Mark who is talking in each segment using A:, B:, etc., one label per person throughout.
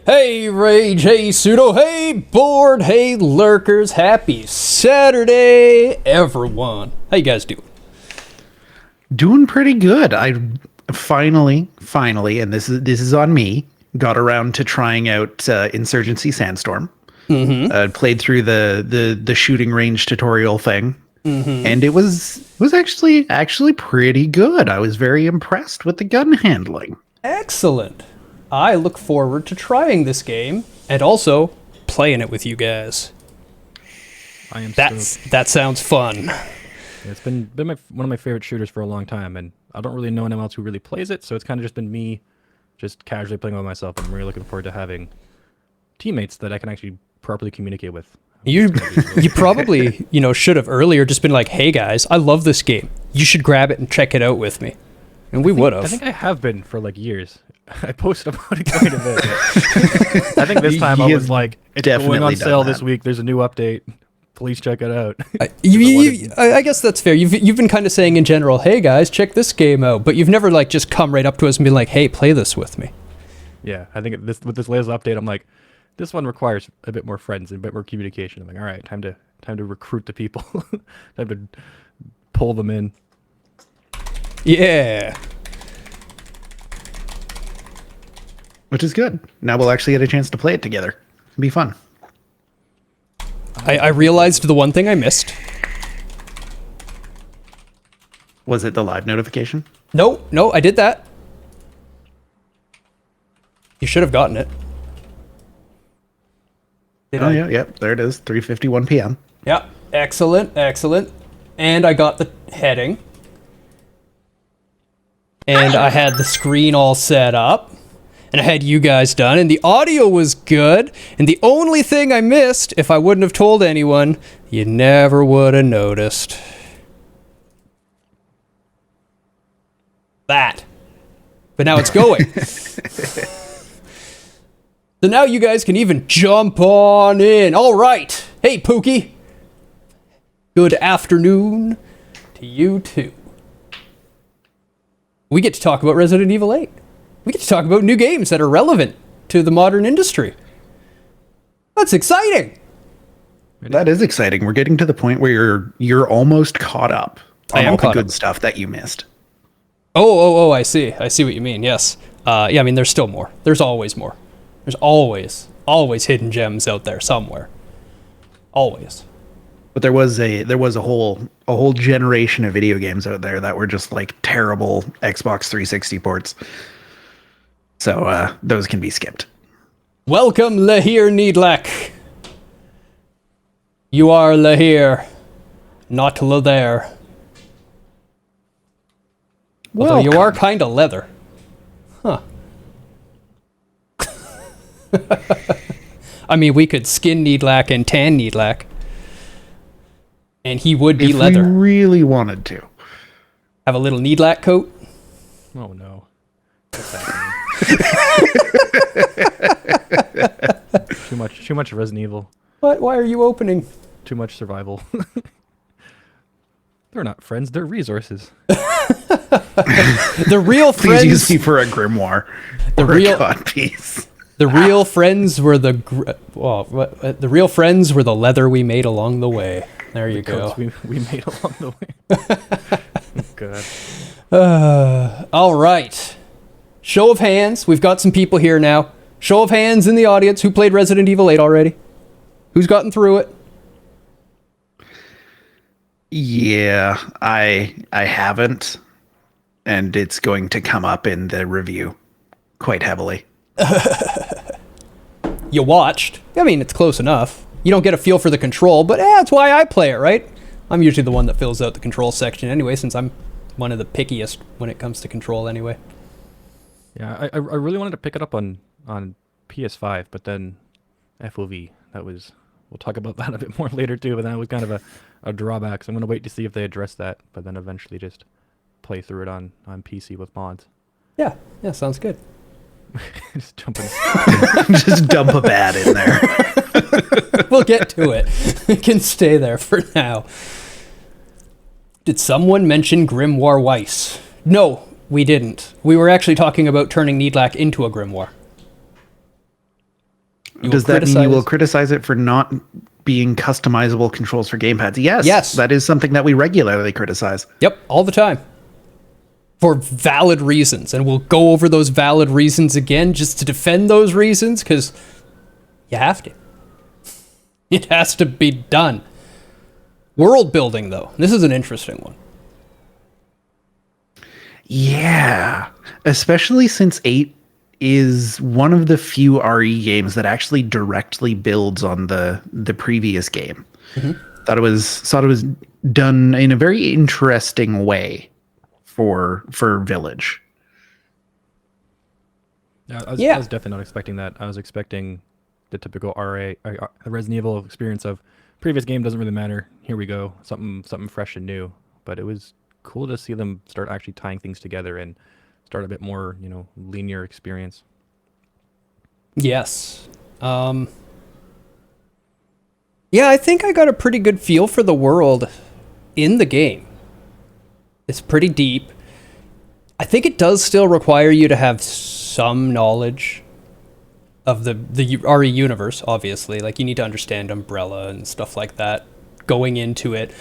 A: Hey, Rage, hey, Pseudo, hey, Board, hey, Lurkers, happy Saturday, everyone. How you guys doing?
B: Doing pretty good. I finally, and this is on me, got around to trying out Insurgency Sandstorm. Played through the shooting range tutorial thing, and it was actually pretty good. I was very impressed with the gun handling.
A: Excellent. I look forward to trying this game and also playing it with you guys.
C: I am stoked.
A: That sounds fun.
C: Yeah, it's been one of my favorite shooters for a long time, and I don't really know anyone else who really plays it, so it's kind of just been me just casually playing by myself. I'm really looking forward to having teammates that I can actually properly communicate with.
A: You probably, should have earlier just been like, hey guys, I love this game. You should grab it and check it out with me. And we would have.
C: I think I have been for like years. I posted about it quite a bit. I think this time I was like, it's going on sale this week. There's a new update. Please check it out.
A: I guess that's fair. You've been kind of saying in general, hey guys, check this game out. But you've never like just come right up to us and been like, hey, play this with me.
C: Yeah, I think with this latest update, I'm like, this one requires a bit more friends and a bit more communication. I'm like, all right, time to recruit the people. Time to pull them in.
A: Yeah.
B: Which is good. Now we'll actually get a chance to play it together. It'll be fun.
A: I realized the one thing I missed.
B: Was it the live notification?
A: No, I did that. You should have gotten it.
B: Yeah, there it is, 3:51 p.m.
A: Yeah, excellent. And I got the heading. And I had the screen all set up. And I had you guys done, and the audio was good. And the only thing I missed, if I wouldn't have told anyone, you never would have noticed. That. But now it's going. So now you guys can even jump on in. All right. Hey, Pookie. Good afternoon to you too. We get to talk about Resident Evil 8. We get to talk about new games that are relevant to the modern industry. That's exciting.
B: That is exciting. We're getting to the point where you're almost caught up on all the good stuff that you missed.
A: Oh, I see. I see what you mean. Yes. Yeah, I mean, there's still more. There's always more. There's always hidden gems out there somewhere. Always.
B: But there was a whole generation of video games out there that were just like terrible Xbox 360 ports. So those can be skipped.
A: Welcome, Lahir Needlack. You are Lahir, not Lathere. Although you are kind of leather. Huh. I mean, we could skin Needlack and tan Needlack. And he would be leather.
B: If we really wanted to.
A: Have a little Needlack coat?
C: Oh, no. Too much Resident Evil.
A: What? Why are you opening?
C: Too much survival. They're not friends, they're resources.
A: The real friends.
B: Please use me for a grimoire.
A: The real
B: codpiece.
A: The real friends were the real friends were the leather we made along the way. There you go.
C: We made along the way. God.
A: All right. Show of hands. We've got some people here now. Show of hands in the audience who played Resident Evil 8 already. Who's gotten through it?
B: Yeah, I haven't, and it's going to come up in the review quite heavily.
A: You watched. I mean, it's close enough. You don't get a feel for the control, but that's why I play it, right? I'm usually the one that fills out the control section anyway, since I'm one of the pickiest when it comes to control anyway.
C: Yeah, I really wanted to pick it up on PS5, but then FOV, we'll talk about that a bit more later too, but that was kind of a drawback, so I'm going to wait to see if they address that, but then eventually just play through it on PC with mods.
A: Yeah, sounds good.
C: Just jump in.
B: Just dump a bat in there.
A: We'll get to it. It can stay there for now. Did someone mention Grimoire Weiss? No, we didn't. We were actually talking about turning Needlack into a Grimoire.
B: does that mean you will criticize it for not being customizable controls for gamepads? Yes. That is something that we regularly criticize.
A: Yep, all the time. For valid reasons. And we'll go over those valid reasons again just to defend those reasons, because you have to. It has to be done. World building, though. This is an interesting one.
B: Yeah. Especially since 8 is one of the few RE games that actually directly builds on the previous game. Thought it was done in a very interesting way for Village.
C: I was definitely not expecting that. I was expecting the typical Resident Evil experience of previous game doesn't really matter. Here we go, something fresh and new. But it was cool to see them start actually tying things together and start a bit more, linear experience.
A: Yes. Yeah, I think I got a pretty good feel for the world in the game. It's pretty deep. I think it does still require you to have some knowledge of the RE universe, obviously. Like, you need to understand Umbrella and stuff like that going into it.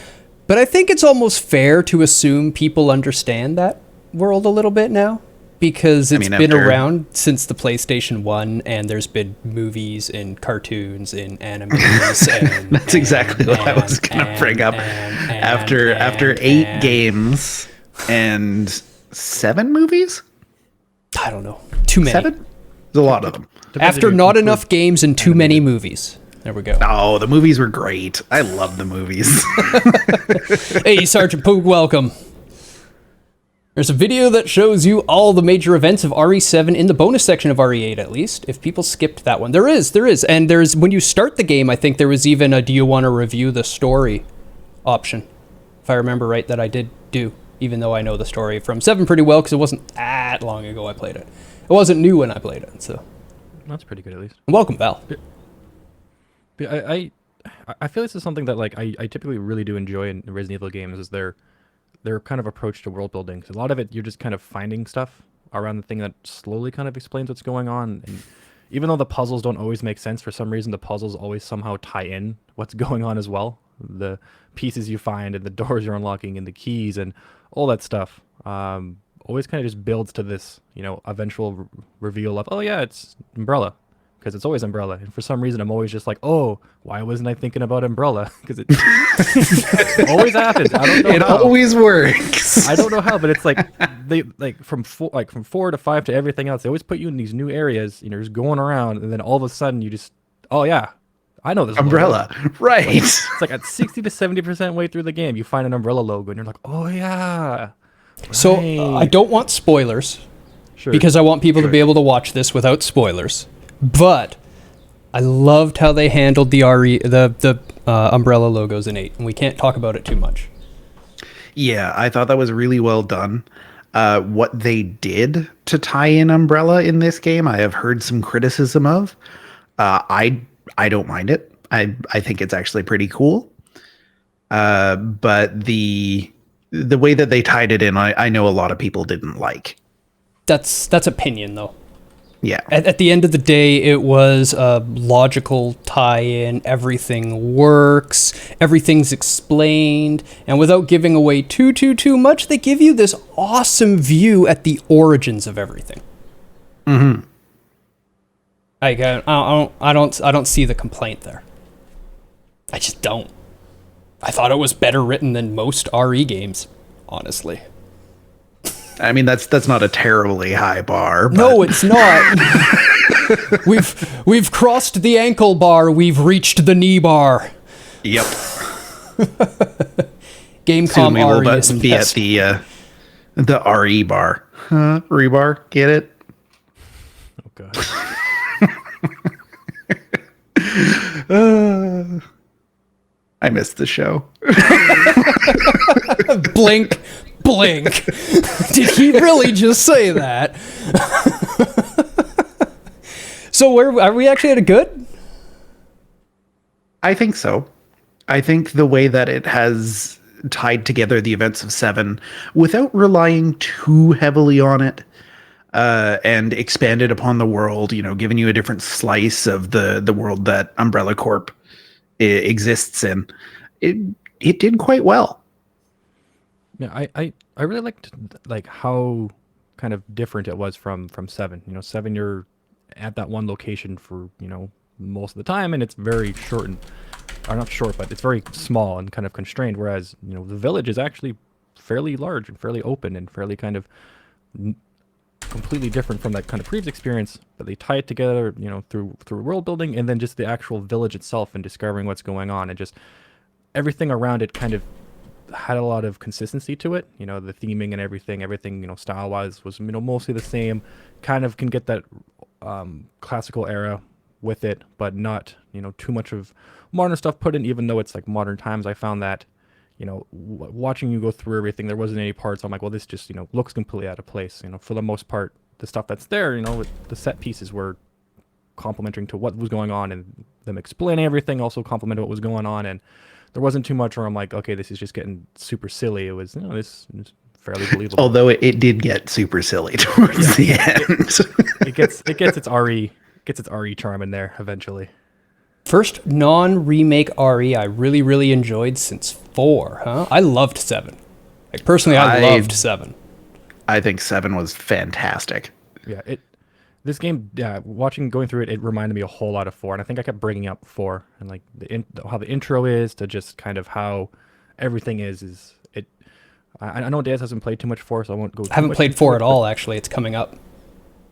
A: But I think it's almost fair to assume people understand that world a little bit now, because it's been around since the PlayStation 1, and there's been movies and cartoons and animes. And,
B: That's exactly what I was going to bring up. After 8 games and 7 movies?
A: I don't know. Too many.
B: 7? There's a lot of them.
A: After not enough games and too many movies. There we go.
B: Oh, the movies were great. I love the movies.
A: Hey, Sergeant Poog, welcome. There's a video that shows you all the major events of RE7 in the bonus section of RE8, at least, if people skipped that one. There is. And there's, when you start the game, I think there was even a do you want to review the story option, if I remember right, that I did do, even though I know the story from 7 pretty well, because it wasn't that long ago I played it. It wasn't new when I played it, so.
C: That's pretty good, at least.
A: Welcome, Val.
C: I feel this is something that I typically really do enjoy in Resident Evil games, is their kind of approach to world building. Because a lot of it, you're just kind of finding stuff around the thing that slowly kind of explains what's going on. And even though the puzzles don't always make sense, for some reason the puzzles always somehow tie in what's going on as well. The pieces you find and the doors you're unlocking and the keys and all that stuff always kind of just builds to this, eventual reveal of, oh yeah, it's Umbrella. Because it's always Umbrella. And for some reason, I'm always just like, oh, why wasn't I thinking about Umbrella? Because it always happens. I don't know
B: it
C: how.
B: Always works.
C: I don't know how, but it's like they from 4 to 5 to everything else. They always put you in these new areas. Just going around, and then all of a sudden you just, oh yeah, I know this
B: Umbrella, logo. Right?
C: It's like at 60 to 70% way through the game, you find an Umbrella logo, and you're like, oh yeah. Right.
A: So I don't want spoilers, because I want people to be able to watch this without spoilers. But I loved how they handled the Umbrella logos in 8, and we can't talk about it too much.
B: Yeah, I thought that was really well done. What they did to tie in Umbrella in this game, I have heard some criticism of. I don't mind it. I think it's actually pretty cool. But the way that they tied it in, I know a lot of people didn't like.
A: That's opinion, though.
B: Yeah.
A: At the end of the day, it was a logical tie-in. Everything works. Everything's explained. And without giving away too much, they give you this awesome view at the origins of everything.
B: Mm-hmm.
A: I don't see the complaint there. I just don't. I thought it was better written than most RE games, honestly.
B: I mean, that's not a terribly high bar. But.
A: No, it's not. We've crossed the ankle bar. We've reached the knee bar.
B: Yep.
A: Gamecom
B: Soon we will
A: RE
B: be at the RE bar. Rebar, get it?
C: Oh god.
B: I missed the show.
A: Blink. Did he really just say that? So are we actually at a good?
B: I think so. I think the way that it has tied together the events of 7 without relying too heavily on it, and expanded upon the world, giving you a different slice of the world that Umbrella Corp exists in. It did quite well.
C: Yeah, I really liked like how kind of different it was from 7. 7 you're at that one location for, most of the time, and it's very short and or not short, but it's very small and kind of constrained, whereas, the village is actually fairly large and fairly open and fairly kind of completely different from that kind of previous experience, but they tie it together, through world building and then just the actual village itself and discovering what's going on, and just everything around it kind of had a lot of consistency to it. The theming and everything, style wise was, mostly the same. Kind of can get that classical era with it, but not, too much of modern stuff put in, even though it's like modern times. I found that, watching you go through everything, there wasn't any parts I'm like, well, this just, looks completely out of place. For the most part, the stuff that's there, the set pieces were complementing to what was going on, and them explaining everything also complemented what was going on, and there wasn't too much where I'm like, okay, this is just getting super silly. It was, this is fairly believable.
B: Although it did get super silly towards the end.
C: It gets its RE charm in there eventually.
A: First non-remake RE I really, really enjoyed since 4, huh? I loved 7. Like, personally, I loved 7.
B: I think 7 was fantastic.
C: Yeah, this game, going through it, it reminded me a whole lot of 4, and I think I kept bringing up 4, and like how the intro is to just kind of how everything is it. I know Daz hasn't played too much 4, so I won't go.
A: I haven't played 4 at all, actually. It's coming up.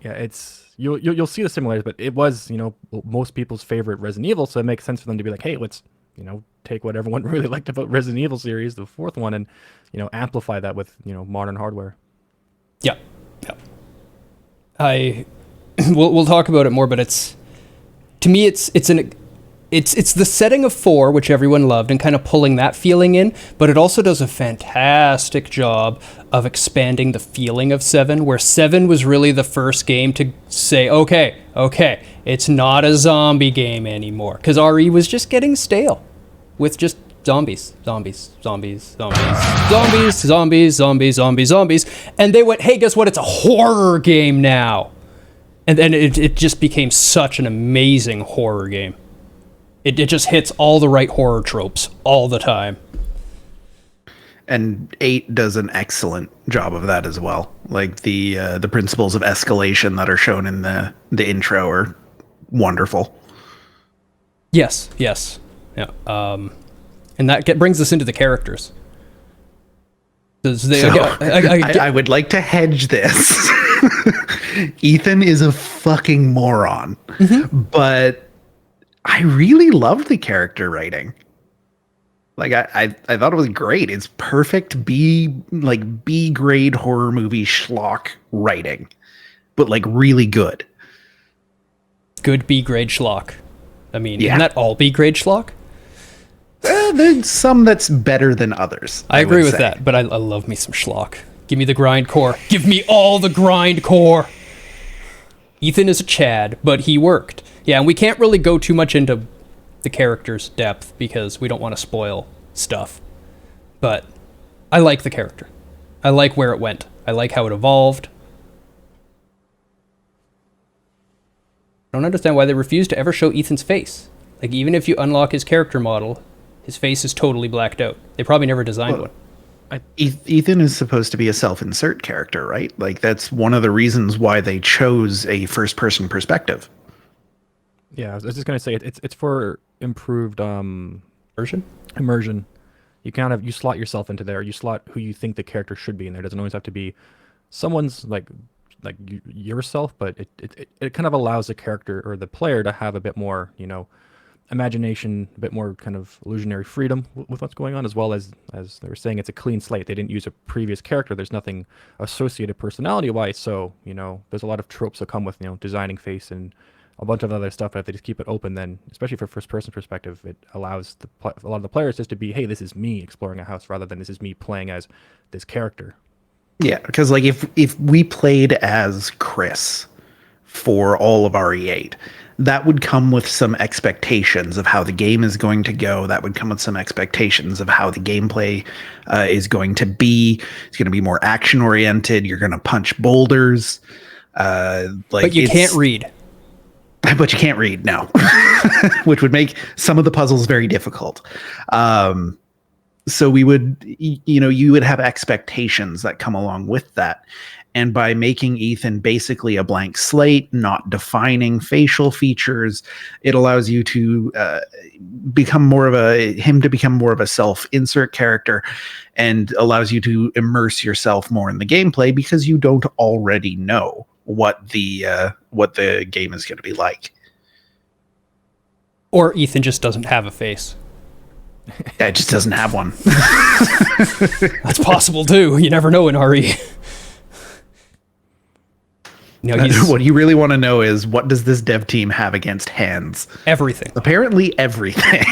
C: Yeah, it's you'll see the similarities, but it was most people's favorite Resident Evil, so it makes sense for them to be like, hey, let's take what everyone really liked about Resident Evil series, the 4th one, and amplify that with modern hardware.
A: Yeah. We'll talk about it more, but to me it's the setting of 4, which everyone loved, and kind of pulling that feeling in, but it also does a fantastic job of expanding the feeling of 7, where 7 was really the first game to say, okay, it's not a zombie game anymore, because RE was just getting stale with just zombies, and they went, hey, guess what? It's a horror game now. And then it just became such an amazing horror game. It just hits all the right horror tropes all the time.
B: And 8 does an excellent job of that as well. Like the principles of escalation that are shown in the intro are wonderful.
A: Yes. Yeah. And that brings us into the characters.
B: I would like to hedge this. Ethan is a fucking moron, but I really loved the character writing. Like I thought it was great. It's perfect B grade horror movie schlock writing, but like really good.
A: Good B grade schlock. I mean,
B: Yeah.
A: Isn't that all B grade schlock?
B: There's some that's better than others.
A: I agree
B: would
A: with
B: say.
A: that, but I love me some schlock. Give me the grindcore. Give me all the grindcore. Ethan is a Chad, but he worked. Yeah, and we can't really go too much into the character's depth because we don't want to spoil stuff. But I like the character. I like where it went. I like how it evolved. I don't understand why they refuse to ever show Ethan's face. Like, even if you unlock his character model, his face is totally blacked out. They probably never designed one.
B: Ethan is supposed to be a self-insert character, right? Like, that's one of the reasons why they chose a first-person perspective.
C: Yeah, I was just gonna say it's for improved immersion. You slot yourself into there. You slot who you think the character should be in there. It doesn't always have to be someone's like yourself, but it kind of allows the character or the player to have a bit more imagination, a bit more kind of illusionary freedom with what's going on, as well as they were saying, it's a clean slate. They didn't use a previous character. There's nothing associated personality-wise, so there's a lot of tropes that come with designing face and a bunch of other stuff. But if they just keep it open, then especially for first-person perspective, it allows a lot of the players just to be, hey, this is me exploring a house, rather than this is me playing as this character.
B: Yeah, because like if we played as Chris for all of RE8, that would come with some expectations of how the game is going to go. That would come with some expectations of how the gameplay is going to be. It's going to be more action oriented. You're going to punch boulders.
A: But you can't read.
B: But you can't read, no. Which would make some of the puzzles very difficult. So we would, you would have expectations that come along with that. And by making Ethan basically a blank slate, not defining facial features, it allows you to become more of a self-insert character, and allows you to immerse yourself more in the gameplay because you don't already know what the game is going to be like.
A: Or Ethan just doesn't have a face.
B: Yeah, it just doesn't have one.
A: That's possible too. You never know in RE.
B: What you really want to know is, what does this dev team have against hands?
A: Everything.
B: Apparently everything.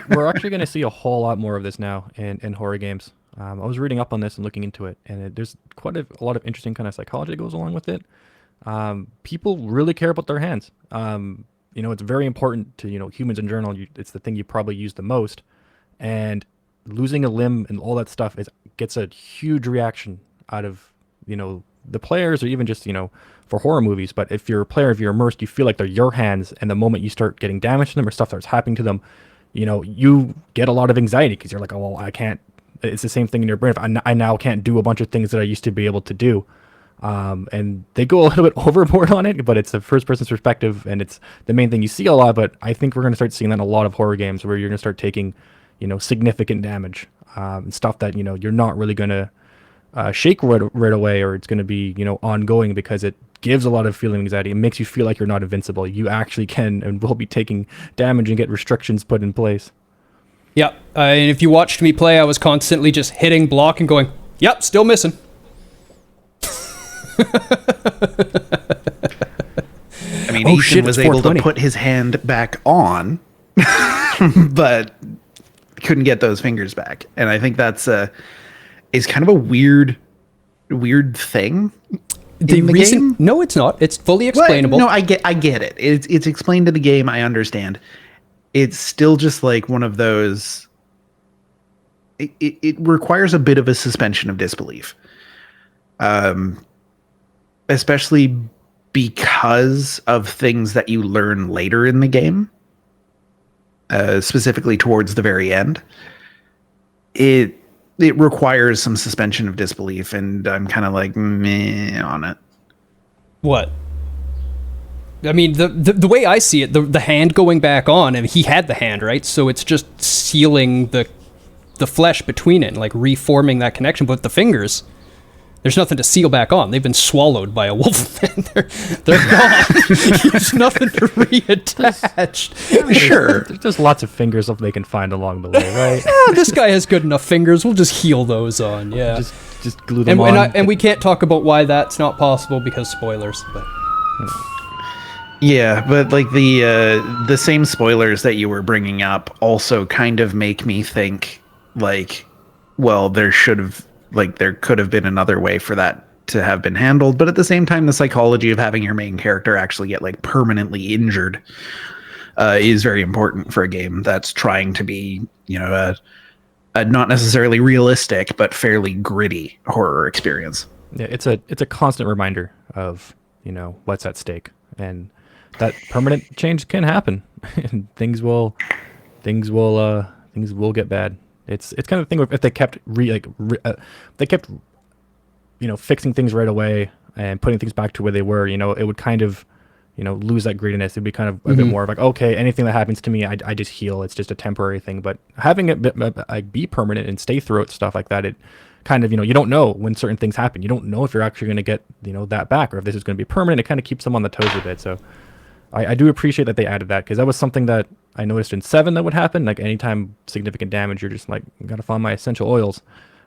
C: we're actually going to see a whole lot more of this now in horror games. I was reading up on this and looking into it, and there's quite a lot of interesting kind of psychology that goes along with it. People really care about their hands. It's very important to, humans in general. It's the thing you probably use the most, and losing a limb and all that stuff gets a huge reaction out of, the players, or even just, for horror movies. But if you're a player, if you're immersed, you feel like they're your hands, and the moment you start getting damage to them or stuff starts happening to them, you get a lot of anxiety because you're like, oh, well, I can't. It's the same thing in your brain. I now can't do a bunch of things that I used to be able to do. And they go a little bit overboard on it, but it's a first person's perspective, and it's the main thing you see a lot. But I think we're going to start seeing that in a lot of horror games, where you're going to start taking, significant damage, and stuff that, you're not really going to shake right away, or it's going to be, ongoing, because it gives a lot of feeling anxiety. It makes you feel like you're not invincible. You actually can and will be taking damage and get restrictions put in place.
A: Yep. And if you watched me play, I was constantly just hitting block and going, yep, still missing.
B: I mean, Ethan was able to put his hand back on, but couldn't get those fingers back. And I think that's is kind of a weird thing.
A: The reason? No, it's not. It's fully explainable.
B: Well, no, I get it. It's explained in the game. I understand. It's still just like one of those. It requires a bit of a suspension of disbelief. Especially because of things that you learn later in the game, specifically towards the very end. It requires some suspension of disbelief, and I'm kind of like meh on it.
A: What? I mean, the way I see it, the hand going back on, and he had the hand, right? So it's just sealing the flesh between it, and like reforming that connection. But the fingers, there's nothing to seal back on. They've been swallowed by a wolf, and they're gone. There's nothing to reattach.
B: Sure.
C: There's lots of fingers that they can find along the way, right?
A: Yeah, this guy has good enough fingers. We'll just heal those on, yeah.
C: Just glue them on.
A: And we can't talk about why that's not possible because spoilers. But
B: yeah, but like the same spoilers that you were bringing up also kind of make me think like, well, there could have been another way for that to have been handled. But at the same time, the psychology of having your main character actually get like permanently injured is very important for a game that's trying to be, a not necessarily realistic, but fairly gritty horror experience.
C: Yeah, it's a constant reminder of, what's at stake, and that permanent change can happen. And things will get bad. It's kind of the thing if they kept fixing things right away and putting things back to where they were, it would kind of, lose that grittiness. It'd be kind of a bit more of like, okay, anything that happens to me, I just heal. It's just a temporary thing. But having it be permanent and stay through it, stuff like that, it kind of, you don't know when certain things happen. You don't know if you're actually going to get, that back, or if this is going to be permanent. It kind of keeps them on the toes a bit. So I do appreciate that they added that, because that was something that I noticed in 7 that would happen. Like anytime significant damage, you're just like, got to find my essential oils.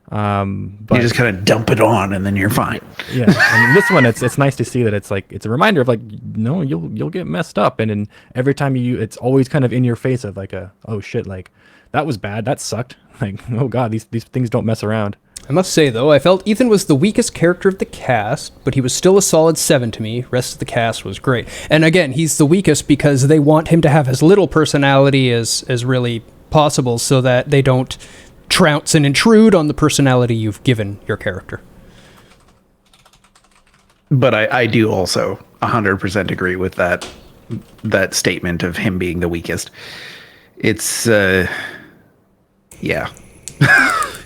C: But
B: you just kind of dump it on and then you're fine.
C: Yeah. And this one, it's nice to see that it's a reminder of like, no, you'll get messed up. And then every time it's always kind of in your face of like oh shit, like that was bad. That sucked. Like, oh God, these things don't mess around.
A: I must say, though, I felt Ethan was the weakest character of the cast, but he was still a solid 7 to me. Rest of the cast was great. And again, he's the weakest because they want him to have as little personality as really possible, so that they don't trounce and intrude on the personality you've given your character.
B: But I do also 100% agree with that statement of him being the weakest. It's yeah.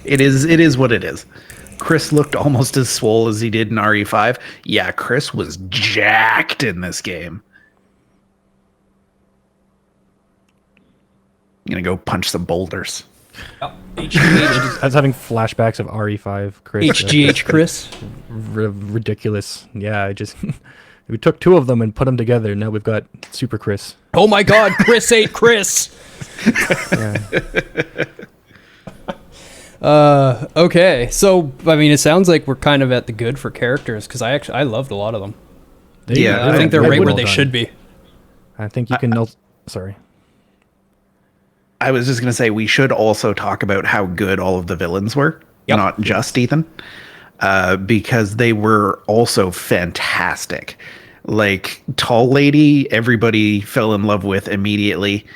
B: It is what it is. Chris looked almost as swole as he did in RE5. Yeah, Chris was jacked in this game. I'm gonna go punch some boulders.
A: HGH,
C: I was having flashbacks of RE5 Chris.
A: HGH Chris.
C: Ridiculous. Yeah, I just we took two of them and put them together. Now we've got Super Chris.
A: Oh my God, Chris ate Chris.
C: Yeah.
A: Okay, so I mean, it sounds like we're kind of at the good for characters because I loved a lot of them.
B: Yeah,
A: I think they're
C: They're
A: right where
C: well
A: they
C: done.
A: should be.
C: I think you can. Sorry.
B: I was just gonna say we should also talk about how good all of the villains were,
A: Yep.
B: not just Ethan, because they were also fantastic. Like Tall Lady, everybody fell in love with immediately,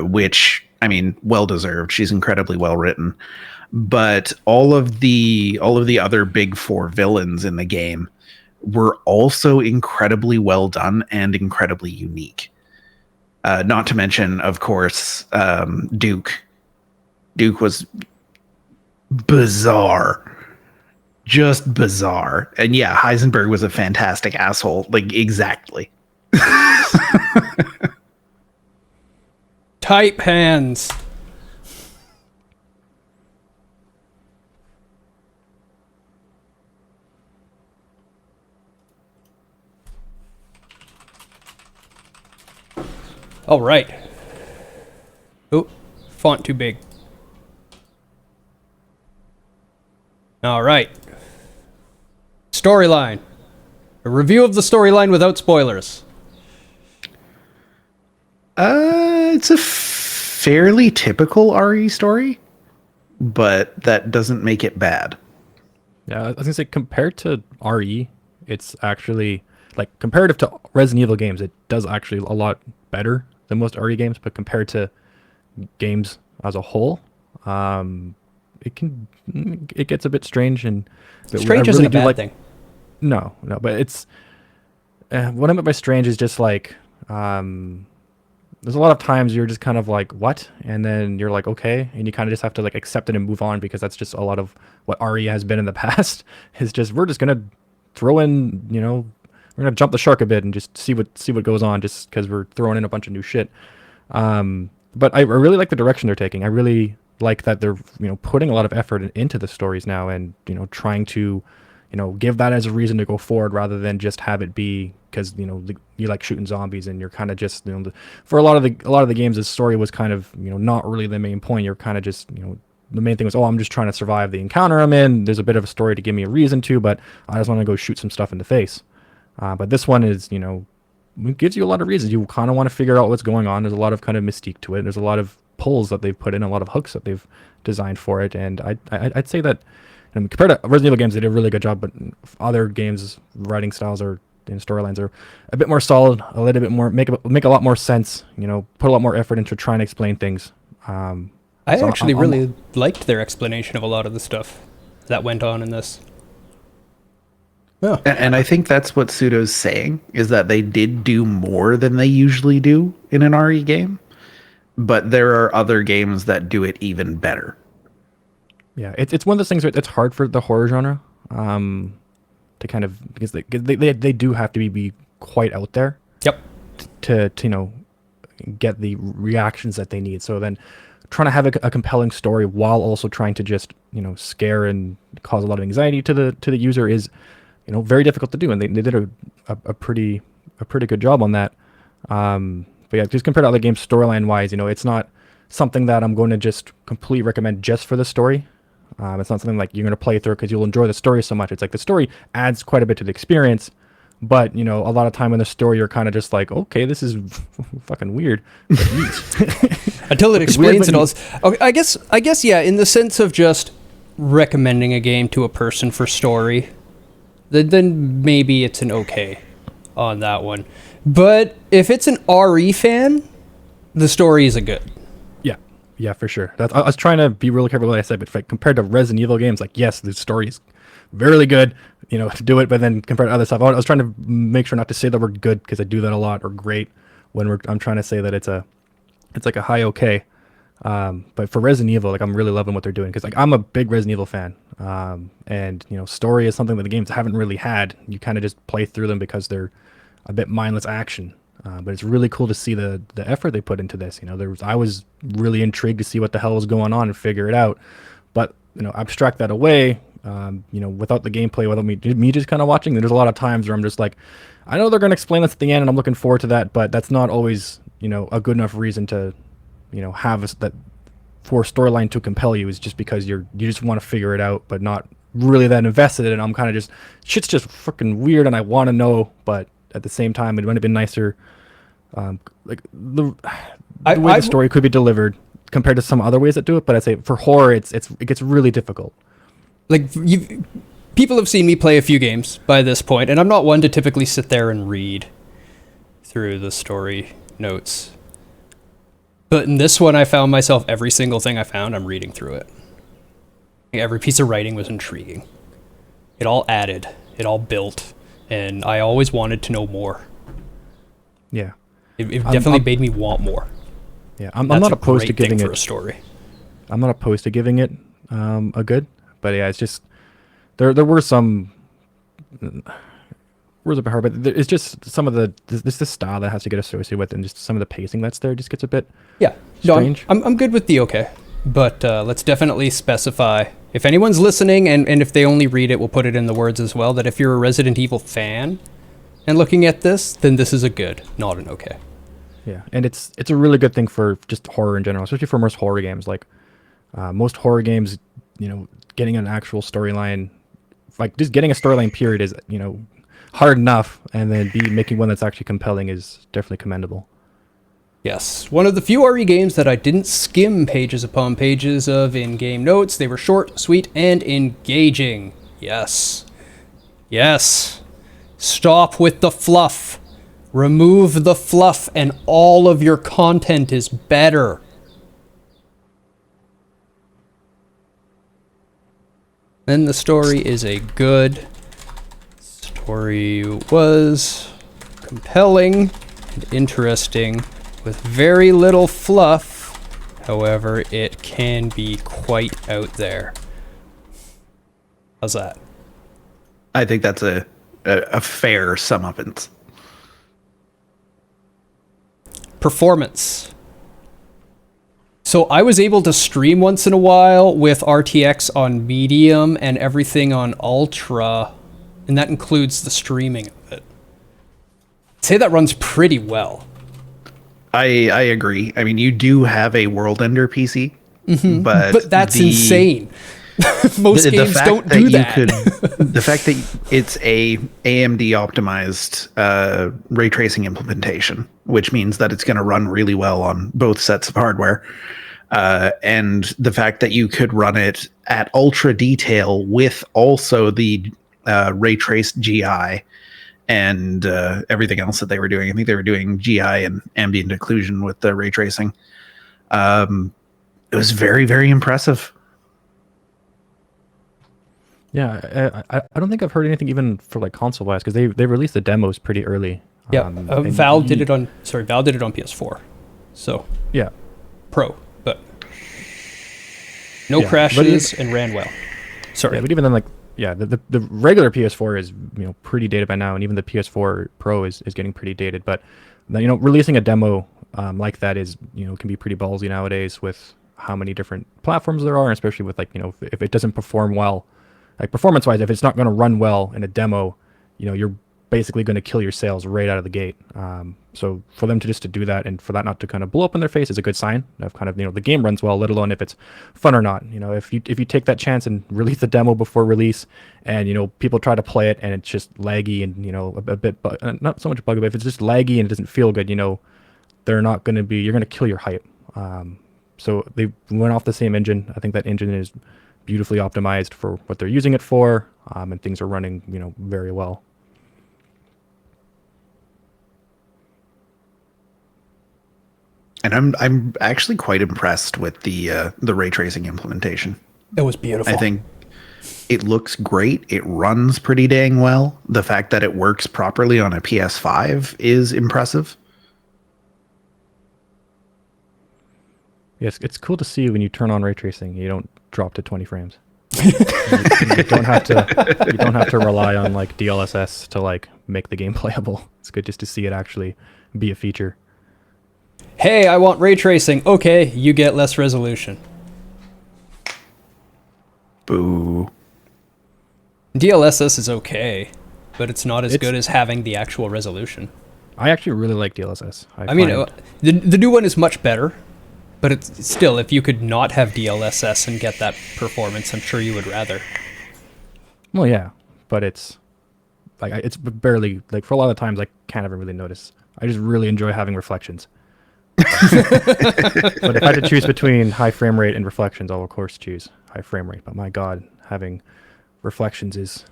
B: which I mean, well deserved. She's incredibly well written. But all of the other big four villains in the game were also incredibly well done and incredibly unique. Not to mention, of course, Duke. Duke was bizarre. Just bizarre. And yeah, Heisenberg was a fantastic asshole. Like, exactly.
A: Type hands. All right. Oh, font too big. All right. Storyline. A review of the storyline without spoilers.
B: It's a fairly typical RE story, but that doesn't make it bad.
C: Yeah, I was gonna say compared to RE, it's actually like comparative to Resident Evil games, it does actually a lot better than most RE games. But compared to games as a whole, it gets a bit strange and. But
A: Strange isn't a bad thing.
C: No, but it's what I meant by strange is just like there's a lot of times you're just kind of like what, and then you're like okay, and you kind of just have to like accept it and move on because that's just a lot of what RE has been in the past. Is just we're just gonna throw in, we're gonna jump the shark a bit and just see what goes on just because we're throwing in a bunch of new shit. But I really like the direction they're taking. I really like that they're putting a lot of effort into the stories now and trying to give that as a reason to go forward rather than just have it be because you like shooting zombies and you're kind of just for a lot of the games the story was kind of not really the main point. You're kind of just the main thing was I'm just trying to survive the encounter I'm in. There's a bit of a story to give me a reason to, but I just want to go shoot some stuff in the face. But this one is it gives you a lot of reasons. You kind of want to figure out what's going on. There's a lot of kind of mystique to it. There's a lot of pulls that they've put in, a lot of hooks that they've designed for it, and I'd say that compared to Resident Evil games, they did a really good job. But other games, writing styles or storylines are a bit more solid, a little bit more make a lot more sense. Put a lot more effort into trying to explain things.
A: I actually really liked their explanation of a lot of the stuff that went on in this.
B: Yeah. And I think that's what Pseudo's saying, is that they did do more than they usually do in an RE game, but there are other games that do it even better.
C: Yeah, it's one of those things where it's hard for the horror genre to kind of, because they do have to be quite out there.
A: Yep.
C: To get the reactions that they need. So then trying to have a compelling story while also trying to just scare and cause a lot of anxiety to the user is very difficult to do, and they did a pretty good job on that. But yeah, just compared to other games storyline wise, it's not something that I'm going to just completely recommend just for the story. It's not something like you're going to play through because you'll enjoy the story so much. It's like the story adds quite a bit to the experience, but a lot of time in the story you're kind of just like, okay, this is fucking weird.
A: Until it explains it all. Okay, I guess yeah, in the sense of just recommending a game to a person for story, then maybe it's an okay on that one. But if it's an RE fan, the story isn't good.
C: Yeah, for sure. I was trying to be really careful with what I said, but compared to Resident Evil games, like yes, the story is really good, to do it. But then compared to other stuff, I was trying to make sure not to say the word good because I do that a lot, or great, when I'm trying to say that it's like a high okay. But for Resident Evil, like I'm really loving what they're doing because like I'm a big Resident Evil fan, and story is something that the games haven't really had. You kind of just play through them because they're a bit mindless action. But it's really cool to see the effort they put into this. I was really intrigued to see what the hell was going on and figure it out. But abstract that away. Without the gameplay, without me just kind of watching, there's a lot of times where I'm just like, I know they're going to explain this at the end, and I'm looking forward to that. But that's not always a good enough reason to have that for storyline to compel you, is just because you just want to figure it out, but not really that invested in it. I'm kind of just, shit's just freaking weird and I want to know, but at the same time, it would have been nicer. Like the way the story could be delivered compared to some other ways that do it. But I'd say for horror, it gets really difficult.
A: Like people have seen me play a few games by this point, and I'm not one to typically sit there and read through the story notes. But in this one, I found myself, every single thing I found, I'm reading through it. Every piece of writing was intriguing. It all added, it all built, and I always wanted to know more.
C: Yeah.
A: It definitely made me want more.
C: Yeah, I'm not opposed to giving it
A: for a story.
C: I'm not opposed to giving it a good, but yeah, it's just there were some words a bit hard, but it's just some of this style that has to get associated with, and just some of the pacing that's there just gets a bit strange.
A: No, I'm good with the okay, but let's definitely specify, if anyone's listening, and if they only read it, we'll put it in the words as well, that if you're a Resident Evil fan and looking at this, then this is a good, not an okay.
C: Yeah, and it's a really good thing for just horror in general, especially for most horror games. Like most horror games, getting an actual storyline, like just getting a storyline period is hard enough, and then making one that's actually compelling is definitely commendable.
A: Yes, one of the few RE games that I didn't skim pages upon pages of in-game notes. They were short, sweet, and engaging. Yes. Stop with the fluff. Remove the fluff, and all of your content is better. Then the story is a good story. Was compelling and interesting with very little fluff. However, it can be quite out there. How's that?
B: I think that's a fair sum-uppance.
A: Performance. So I was able to stream once in a while with RTX on medium and everything on ultra, and that includes the streaming of it. I'd say that runs pretty well.
B: I agree. I mean, you do have a World Ender PC, but
A: that's insane. Most games don't do that.
B: The fact that it's a AMD optimized ray tracing implementation, which means that it's going to run really well on both sets of hardware, and the fact that you could run it at ultra detail with also the ray traced GI and everything else that they were doing. I think they were doing GI and ambient occlusion with the ray tracing. It was very, very impressive.
C: Yeah, I don't think I've heard anything even for like console wise, because they released the demos pretty early.
A: Yeah, Val did it on PS4, so
C: yeah,
A: Pro, but no crashes and ran well. Sorry,
C: yeah, but even then, like, yeah, the regular PS4 is pretty dated by now, and even the PS4 Pro is getting pretty dated. But releasing a demo like that is can be pretty ballsy nowadays with how many different platforms there are, and especially with if it doesn't perform well. Like performance-wise, if it's not going to run well in a demo, you're basically going to kill your sales right out of the gate. So for them to do that, and for that not to kind of blow up in their face, is a good sign of kind of the game runs well, let alone if it's fun or not. If you take that chance and release the demo before release, and people try to play it and it's just laggy and a bit not so much buggy, but if it's just laggy and it doesn't feel good, they're not going to be. You're going to kill your hype. So they went off the same engine. I think that engine is beautifully optimized for what they're using it for, and things are running very well.
B: And I'm actually quite impressed with the ray tracing implementation.
A: It was beautiful.
B: I think It looks great. It runs pretty dang well. The fact that it works properly on a PS5 is impressive.
C: Yes, it's cool to see when you turn on ray tracing, you don't drop to 20 frames. You don't have to rely on like DLSS to like make the game playable. It's good just to see it actually be a feature.
A: Hey, I want ray tracing. Okay, you get less resolution.
B: Boo.
A: DLSS is okay, but it's not as good as having the actual resolution.
C: I actually really like DLSS.
A: I mean, the new one is much better, but it's still, if you could not have DLSS and get that performance, I'm sure you would rather.
C: Well, yeah, but it's like it's barely like for a lot of times I can't even really notice. I just really enjoy having reflections. But if I had to choose between high frame rate and reflections, I'll of course choose high frame rate. But my God, having reflections is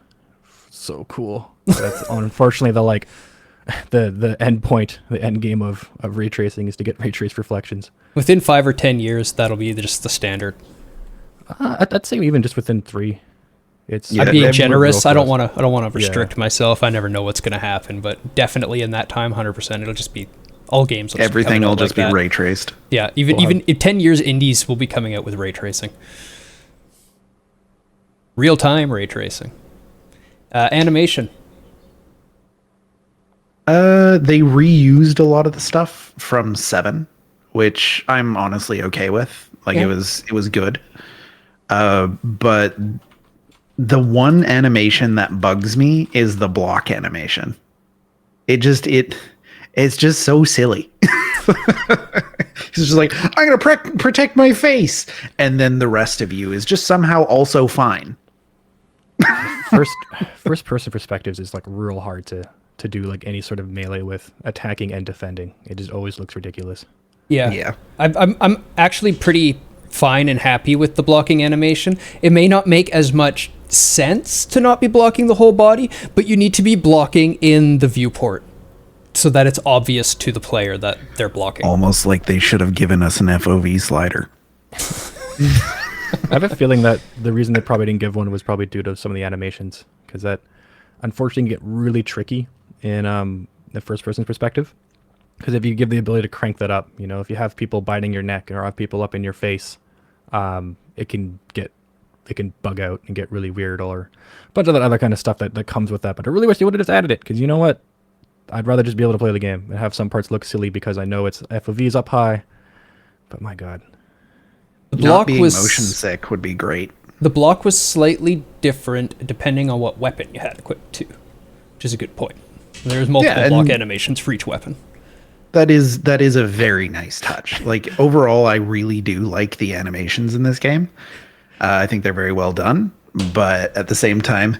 C: so cool. That's unfortunately the end point, the end game of ray tracing is to get ray trace reflections.
A: Within 5 or 10 years, that'll be just the standard.
C: I'd say even just within 3.
A: I'm being generous. I don't want to restrict myself. I never know what's going to happen, but definitely in that time, 100%, it'll just be all games.
B: Everything will just be ray traced.
A: Yeah, even in 10 years, indies will be coming out with ray tracing. Real time ray tracing. Animation.
B: They reused a lot of the stuff from 7, which I'm honestly okay with. Like it was good. But the one animation that bugs me is the block animation. It's just so silly. He's just like, I'm going to protect my face. And then the rest of you is just somehow also fine.
C: First person perspectives is like real hard to do like any sort of melee with attacking and defending. It just always looks ridiculous.
A: Yeah. I'm actually pretty fine and happy with the blocking animation. It may not make as much sense to not be blocking the whole body, but you need to be blocking in the viewport so that it's obvious to the player that they're blocking.
B: Almost like they should have given us an FOV slider.
C: I have a feeling that the reason they probably didn't give one was probably due to some of the animations, because that unfortunately can get really tricky in the first person perspective. Because if you give the ability to crank that up, if you have people biting your neck or have people up in your face, it can bug out and get really weird, or a bunch of that other kind of stuff that comes with that. But I really wish they would have just added it, because you know what? I'd rather just be able to play the game and have some parts look silly because I know its FOV is up high. But my God.
A: The block
B: being
A: was
B: motion sick would be great.
A: The block was slightly different depending on what weapon you had equipped to, which is a good point. There's multiple block animations for each weapon.
B: That is a very nice touch. Like overall, I really do like the animations in this game. I think they're very well done, but at the same time,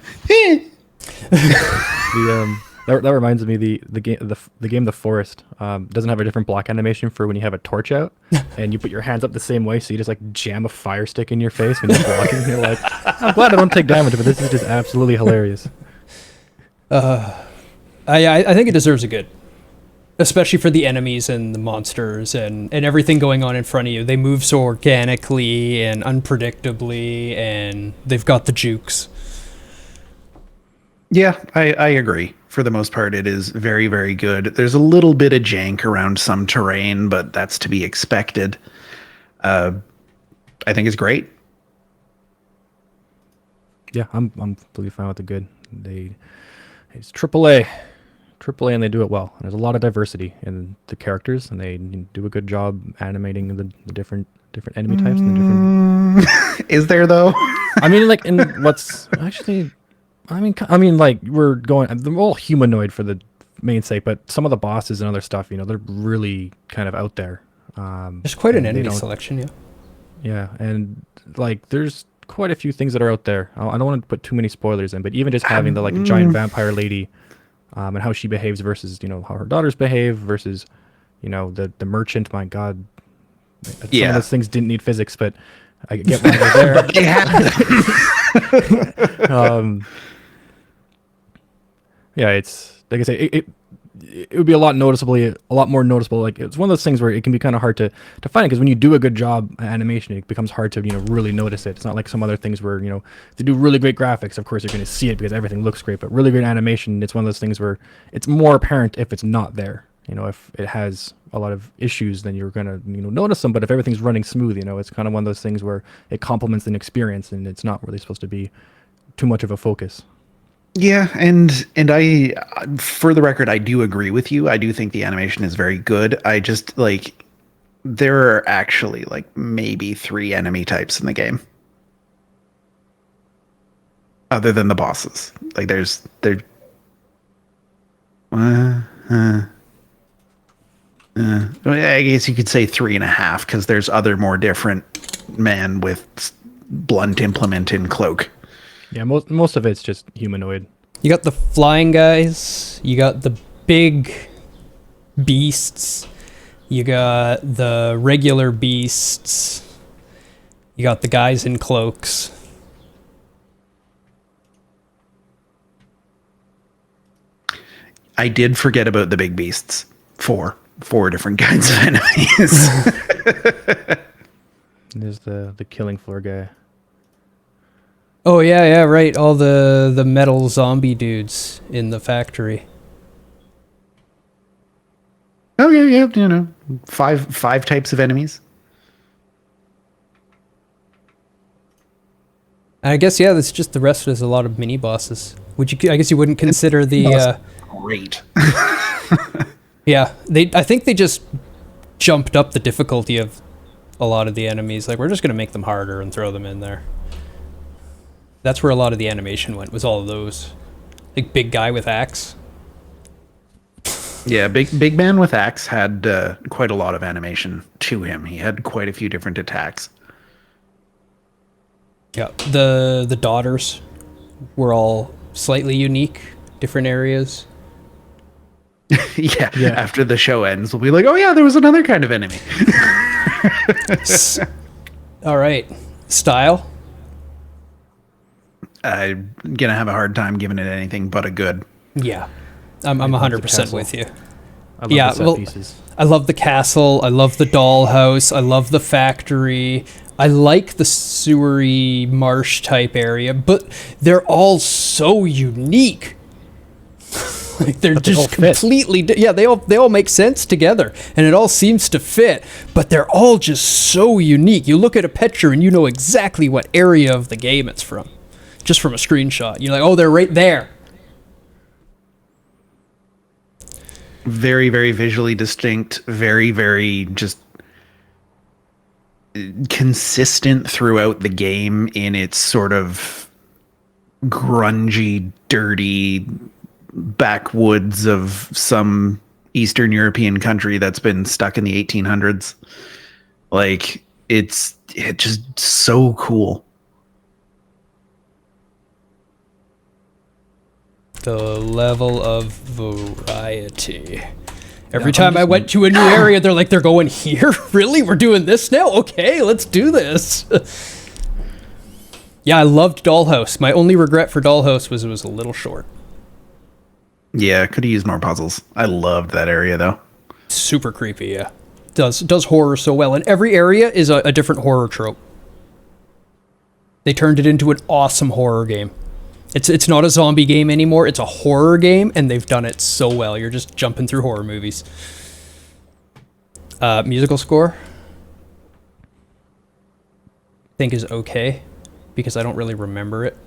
C: That reminds me, the game The Forest doesn't have a different block animation for when you have a torch out and you put your hands up the same way, so you just like jam a fire stick in your face when you're blocking. And you're like, I'm glad I don't take damage, but this is just absolutely hilarious.
A: I think it deserves a good, especially for the enemies and the monsters and everything going on in front of you. They move so organically and unpredictably, and they've got the jukes.
B: Yeah, I agree. For the most part, it is very, very good. There's a little bit of jank around some terrain, but that's to be expected. I think it's great.
C: Yeah, I'm completely fine with the good. It's AAA, and they do it well. And there's a lot of diversity in the characters, and they do a good job animating the different enemy types and the different.
B: Is there though?
C: I mean, like, in what's actually. I mean, like they're all humanoid for the main sake, but some of the bosses and other stuff, they're really kind of out there.
A: There's quite an enemy selection, yeah.
C: Yeah, and like there's quite a few things that are out there. I don't want to put too many spoilers in, but even just having the like giant vampire lady, and how she behaves versus how her daughters behave versus the merchant. My God, some of those things didn't need physics, but I get why they're there.
B: They had them.
C: Yeah, it's like I say, it would be a lot more noticeable. Like it's one of those things where it can be kind of hard to find it, because when you do a good job at animation, it becomes hard to really notice it. It's not like some other things where they do really great graphics. Of course, you're going to see it because everything looks great. But really great animation, it's one of those things where it's more apparent if it's not there. If it has a lot of issues, then you're gonna notice them. But if everything's running smooth, it's kind of one of those things where it complements an experience, and it's not really supposed to be too much of a focus.
B: Yeah, and I, for the record, I do agree with you. I do think the animation is very good. I just there are actually maybe 3 enemy types in the game, other than the bosses. I guess you could say 3.5, because there's other more different man with blunt implement in cloak.
C: Yeah, most of it's just humanoid.
A: You got the flying guys, you got the big beasts, you got the regular beasts, you got the guys in cloaks.
B: I did forget about the big beasts. Four different kinds of enemies.
C: There's the killing floor guy.
A: Oh yeah, right. All the metal zombie dudes in the factory.
B: Okay, yeah, five types of enemies.
A: I guess that's just the rest is a lot of mini bosses. I guess you wouldn't consider the
B: great.
A: Yeah, I think they just jumped up the difficulty of a lot of the enemies. Like, we're just gonna make them harder and throw them in there. That's where a lot of the animation went, was all of those. Like, big guy with axe.
B: Yeah, big man with axe had quite a lot of animation to him. He had quite a few different attacks.
A: Yeah, the daughters were all slightly unique, different areas.
B: yeah, after the show ends, we'll be like, oh yeah, there was another kind of enemy.
A: All right, style.
B: I'm gonna have a hard time giving it anything but a good.
A: Yeah, I'm 100% with you.
C: I love the set pieces.
A: I love the castle. I love the dollhouse. I love the factory. I like the sewery marsh type area, but they're all so unique. They're just completely they all make sense together, and it all seems to fit, but they're all just so unique. You look at a picture and you know exactly what area of the game it's from, just from a screenshot. You're like, oh, they're right there.
B: Very, very visually distinct, very, very just consistent throughout the game in its sort of grungy, dirty backwoods of some Eastern European country that's been stuck in the 1800s. Like, it's just so cool.
A: The level of variety. Every time I went to a new area, they're going here? Really? We're doing this now? Okay, let's do this. Yeah, I loved Dollhouse. My only regret for Dollhouse was it was a little short.
B: Yeah, could have used more puzzles. I loved that area, though. Super
A: creepy, yeah. Does horror so well. And every area is a different horror trope. They turned it into an awesome horror game. It's not a zombie game anymore. It's a horror game, and they've done it so well. You're just jumping through horror movies. Musical score, I think, is okay, because I don't really remember it.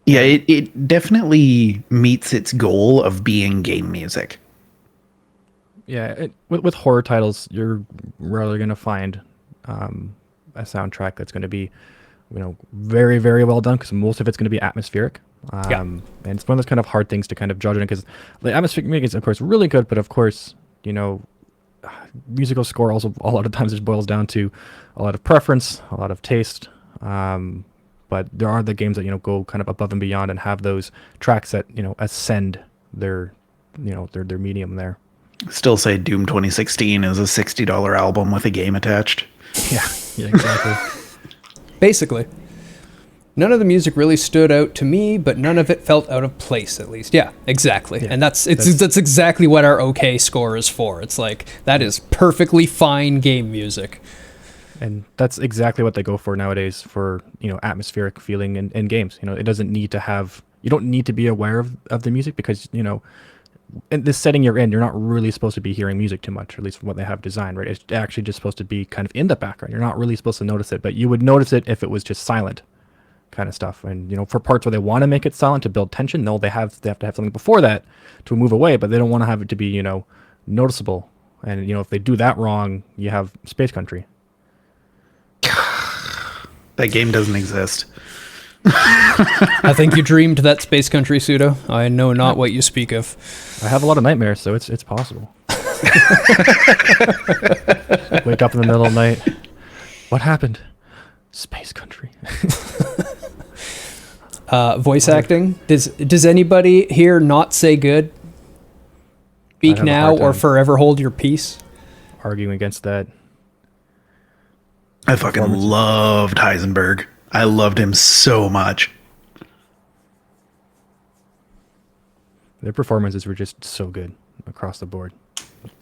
B: Yeah, it definitely meets its goal of being game music.
C: Yeah, with horror titles, you're rarely going to find a soundtrack that's going to be, very, very well done, because most of it's going to be atmospheric. And it's one of those kind of hard things to kind of judge on, because the atmospheric music is, of course, really good, but of course, musical score also a lot of times just boils down to a lot of preference, a lot of taste. But there are the games that go kind of above and beyond and have those tracks that ascend their their medium there.
B: Still say Doom 2016 is a $60 album with a game attached.
C: Yeah, exactly.
A: Basically. None of the music really stood out to me, but none of it felt out of place, at least. Yeah, exactly. Yeah, and that's exactly what our okay score is for. It's like, that is perfectly fine game music.
C: And that's exactly what they go for nowadays for, atmospheric feeling in games. It doesn't need to have, you don't need to be aware of the music because, in this setting you're in, you're not really supposed to be hearing music too much, or at least what they have designed, right? It's actually just supposed to be kind of in the background. You're not really supposed to notice it, but you would notice it if it was just silent kind of stuff. And, for parts where they want to make it silent to build tension, no, they have to have something before that to move away, but they don't want to have it to be, noticeable. And, if they do that wrong, you have Space Country.
B: That game doesn't exist.
A: I think you dreamed that Space Country, Pseudo. I know not what you speak of.
C: I have a lot of nightmares, so it's possible. Wake up in the middle of the night. What happened? Space Country.
A: Voice acting. Does anybody here not say good? Speak now or forever hold your peace.
C: Arguing against that.
B: I fucking loved Heisenberg. I loved him so much.
C: Their performances were just so good across the board.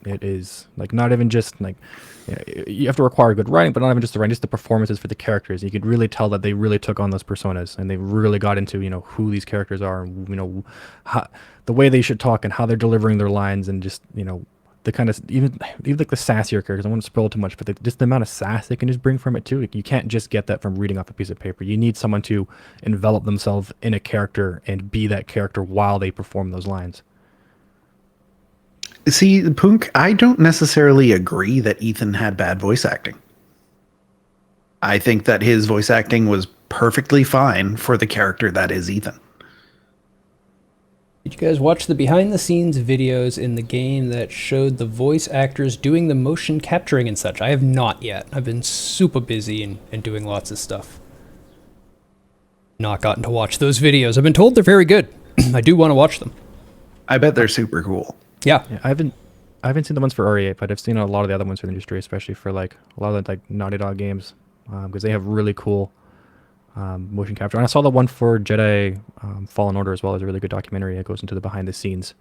C: It is like not even just like you have to require good writing, but not even just the writing, just the performances for the characters. You could really tell that they really took on those personas and they really got into who these characters are and how, the way they should talk and how they're delivering their lines and just the kind of even like the sassier characters. I don't want to spoil too much, but just the amount of sass they can just bring from it too. You can't just get that from reading off a piece of paper. You need someone to envelop themselves in a character and be that character while they perform those lines.
B: See, Punk, I don't necessarily agree that Ethan had bad voice acting. I think that his voice acting was perfectly fine for the character that is Ethan.
A: Did you guys watch the behind-the-scenes videos in the game that showed the voice actors doing the motion capturing and such? I have not yet. I've been super busy and doing lots of stuff. Not gotten to watch those videos. I've been told they're very good. I do want to watch them.
B: I bet they're super cool.
A: Yeah.
C: I haven't seen the ones for RE8, but I've seen a lot of the other ones for the industry, especially for like a lot of the like Naughty Dog games, because they have really cool motion capture. And I saw the one for Jedi Fallen Order as well. It's a really good documentary. It goes into the behind the scenes,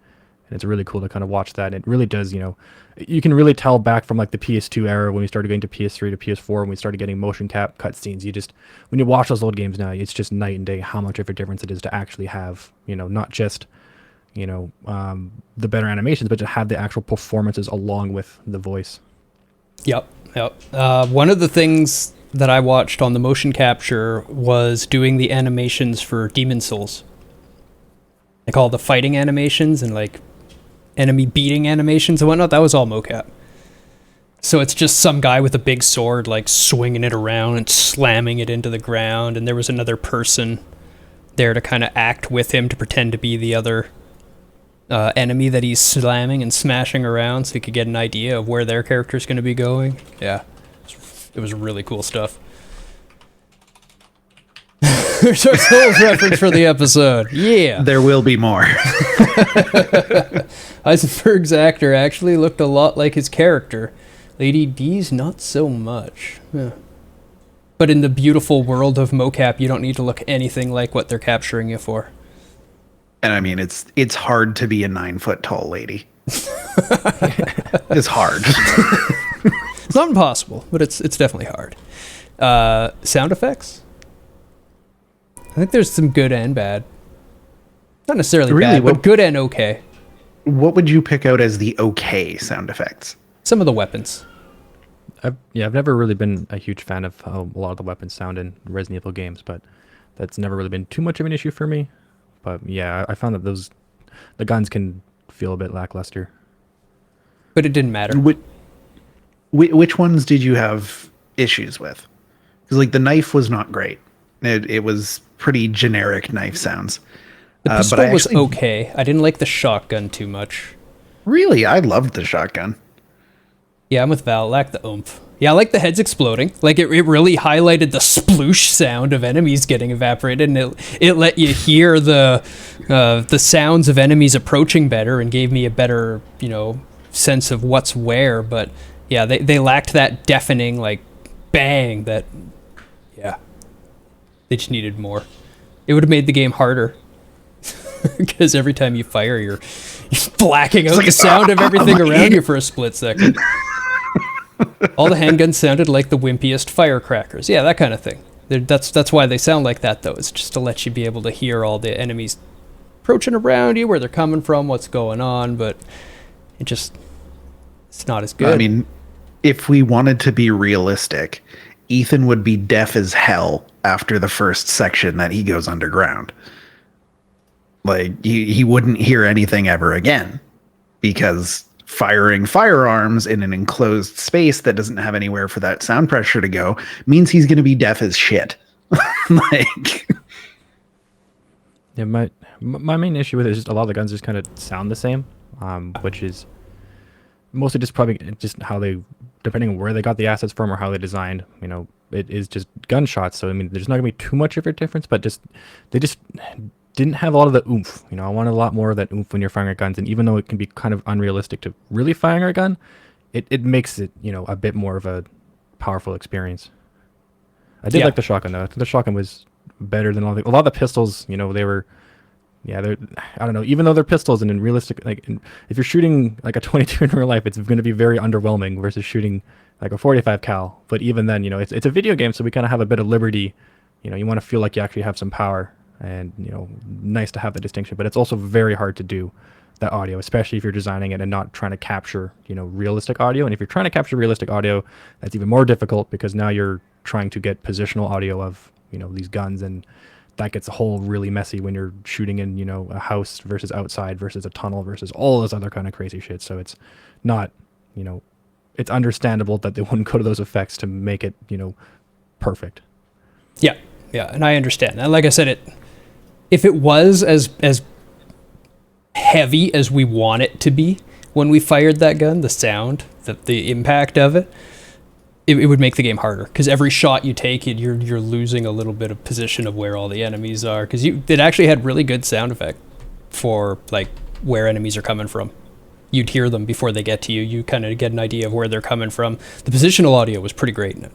C: and it's really cool to kind of watch that. And it really does, you can really tell back from like the PS2 era when we started getting to PS3 to PS4 when we started getting motion cap cutscenes. When you watch those old games now, it's just night and day how much of a difference it is to actually have, not just the better animations, but to have the actual performances along with the voice.
A: Yep. One of the things that I watched on the motion capture was doing the animations for Demon Souls. Like all the fighting animations and like enemy beating animations and whatnot. That was all mocap. So it's just some guy with a big sword like swinging it around and slamming it into the ground, and there was another person there to kind of act with him to pretend to be the other enemy that he's slamming and smashing around, so you could get an idea of where their character's going to be going. Yeah, it was really cool stuff. There's our Souls reference for the episode. Yeah.
B: There will be more.
A: Heisenberg's actor actually looked a lot like his character. Lady D's not so much. Yeah. But in the beautiful world of mocap, you don't need to look anything like what they're capturing you for.
B: And I mean, it's hard to be a 9-foot tall lady. It's hard.
A: It's not impossible, but it's definitely hard. Sound effects? I think there's some good and bad. Not necessarily bad, but good and okay.
B: What would you pick out as the okay sound effects?
A: Some of the weapons.
C: I've never really been a huge fan of how a lot of the weapons sound in Resident Evil games, but that's never really been too much of an issue for me. But yeah, I found that the guns can feel a bit lackluster.
A: But it didn't matter.
B: Which ones did you have issues with? Because like the knife was not great. It was pretty generic knife sounds.
A: The pistol was okay. I didn't like the shotgun too much.
B: Really? I loved the shotgun.
A: Yeah, I'm with Val. Lack the oomph. Yeah, I like the heads exploding. Like it really highlighted the sploosh sound of enemies getting evaporated, and it let you hear the sounds of enemies approaching better, and gave me a better sense of what's where. But yeah, they lacked that deafening like bang. That yeah. They just needed more. It would have made the game harder. Because every time you fire, you're blacking out the sound of everything around you for a split second. All the handguns sounded like the wimpiest firecrackers. Yeah, that kind of thing. That's why they sound like that, though. It's just to let you be able to hear all the enemies approaching around you, where they're coming from, what's going on, but it's not as good.
B: I mean, if we wanted to be realistic, Ethan would be deaf as hell after the first section that he goes underground. Like, he wouldn't hear anything ever again, because firing firearms in an enclosed space that doesn't have anywhere for that sound pressure to go means he's going to be deaf as shit. Like,
C: yeah, my main issue with it is just a lot of the guns just kind of sound the same, which is mostly just probably just how they, depending on where they got the assets from or how they designed, you know, it is just gunshots. So I mean, there's not gonna be too much of a difference, but they just didn't have a lot of the oomph. You know, I wanted a lot more of that oomph when you're firing at guns, and even though it can be kind of unrealistic to really firing a gun, it makes it, you know, a bit more of a powerful experience. I did like the shotgun though. The shotgun was better than a lot of the pistols. You know, they're I don't know. Even though they're pistols, and in realistic, like if you're shooting like a 22 in real life, it's going to be very underwhelming versus shooting like a 45 cal. But even then, you know, it's a video game, so we kind of have a bit of liberty. You know, you want to feel like you actually have some power. And, you know, nice to have the distinction, but it's also very hard to do that audio, especially if you're designing it and not trying to capture, you know, realistic audio. And if you're trying to capture realistic audio, that's even more difficult, because now you're trying to get positional audio of, you know, these guns, and that gets a whole really messy when you're shooting in, you know, a house versus outside versus a tunnel versus all this other kind of crazy shit. So it's not, you know, it's understandable that they wouldn't go to those effects to make it, you know, perfect.
A: Yeah, and I understand. And like I said, if it was as heavy as we want it to be when we fired that gun, the sound, the impact of it would make the game harder, because every shot you take, you're losing a little bit of position of where all the enemies are, because it actually had really good sound effect for like where enemies are coming from. You'd hear them before they get to you. You kind of get an idea of where they're coming from. The positional audio was pretty great in it.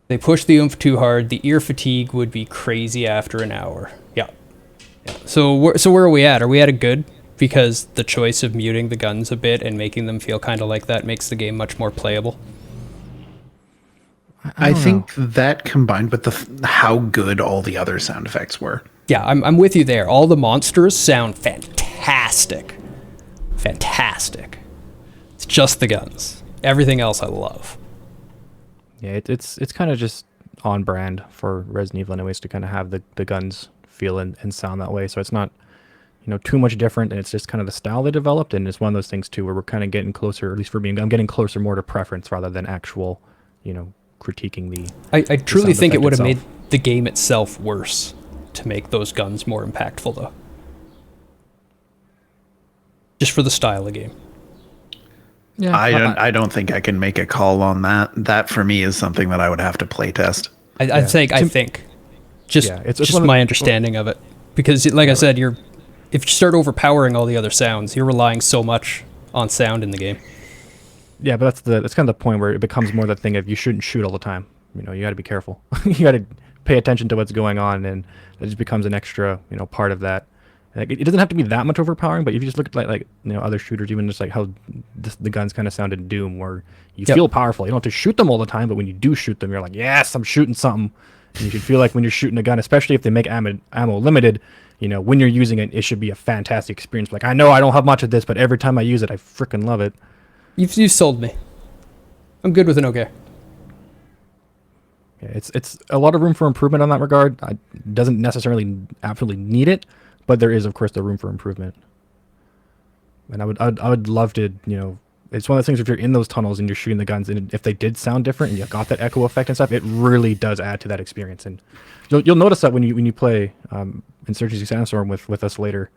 A: They push the oomph too hard. The ear fatigue would be crazy after an hour. Yeah. So where are we at? Are we at a good? Because the choice of muting the guns a bit and making them feel kind of like that makes the game much more playable.
B: I think that combined with how good all the other sound effects were.
A: Yeah, I'm with you there. All the monsters sound fantastic. Fantastic. It's just the guns. Everything else I love.
C: Yeah, it's kind of just on brand for Resident Evil anyways, to kind of have the guns feel and sound that way. So it's not, you know, too much different, and it's just kind of the style they developed, and it's one of those things too where we're kind of getting closer, or at least for me, I'm getting closer more to preference rather than actual, you know, critiquing the.
A: I truly think it would have made the game itself worse to make those guns more impactful, though. Just for the style of game.
C: Yeah,
B: I don't think I can make a call on that. That for me is something that I would have to play test.
A: I think. It's just my understanding of it. Because like I said, if you start overpowering all the other sounds, you're relying so much on sound in the game.
C: Yeah, but that's kind of the point where it becomes more the thing of you shouldn't shoot all the time. You know, you got to be careful. You got to pay attention to what's going on, and it just becomes an extra, you know, part of that. Like, it doesn't have to be that much overpowering, but if you just look at like you know, other shooters, even just like how the guns kind of sound in Doom, where you feel powerful. You don't have to shoot them all the time, but when you do shoot them, you're like, yes, I'm shooting something. And you should feel like when you're shooting a gun, especially if they make ammo limited, you know, when you're using it, it should be a fantastic experience. Like, I know I don't have much of this, but every time I use it, I freaking love it.
A: You've sold me. I'm good with an okay.
C: Yeah, it's a lot of room for improvement on that regard. It doesn't necessarily absolutely need it, but there is, of course, the room for improvement. And I would love to, you know, it's one of those things, if you're in those tunnels and you're shooting the guns, and if they did sound different and you got that echo effect and stuff, it really does add to that experience. And you'll notice that when you play Insurgency Sandstorm with us later,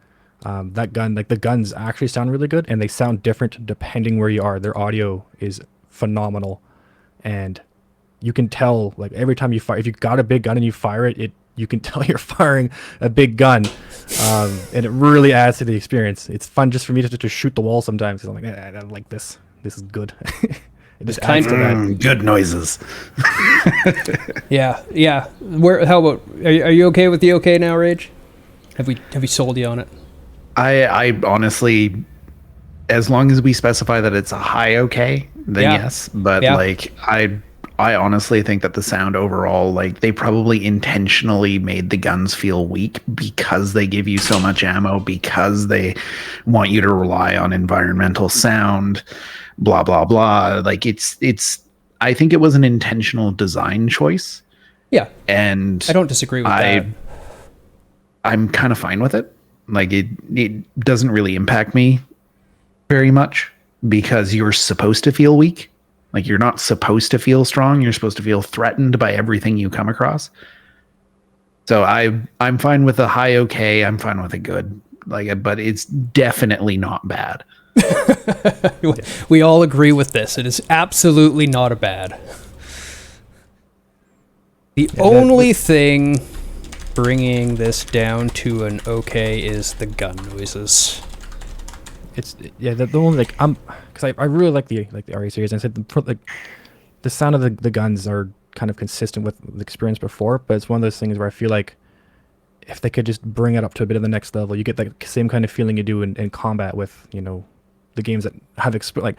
C: that gun, like the guns actually sound really good, and they sound different depending where you are. Their audio is phenomenal, and you can tell, like, every time you fire, if you've got a big gun and you fire it, you can tell you're firing a big gun, and it really adds to the experience. It's fun just for me to shoot the wall sometimes, because I'm like, I don't like this. this is good. It just
A: kind
C: adds to that.
B: Good noises.
A: Yeah. How about? Are you okay with the okay now, Rage? Have we sold you on it?
B: I honestly, as long as we specify that it's a high okay, then
A: Yeah.
B: yes. But
A: Yeah.
B: like I honestly think that the sound overall, like they probably intentionally made the guns feel weak because they give you so much ammo, because they want you to rely on environmental sound, blah blah blah. Like it's I think it was an intentional design choice.
A: Yeah.
B: And
A: I don't disagree with that.
B: I'm kind of fine with it. Like it doesn't really impact me very much because you're supposed to feel weak. Like you're not supposed to feel strong. You're supposed to feel threatened by everything you come across. So I'm fine with a high okay. I'm fine with a good. Like, but it's definitely not bad.
A: We all agree with this. It is absolutely not a bad. The only thing bringing this down to an okay is the gun noises.
C: It's the only like because I really like the RE series, and I said the sound of the guns are kind of consistent with the experience before, but it's one of those things where I feel like if they could just bring it up to a bit of the next level, you get the same kind of feeling you do in combat with the games that have it's like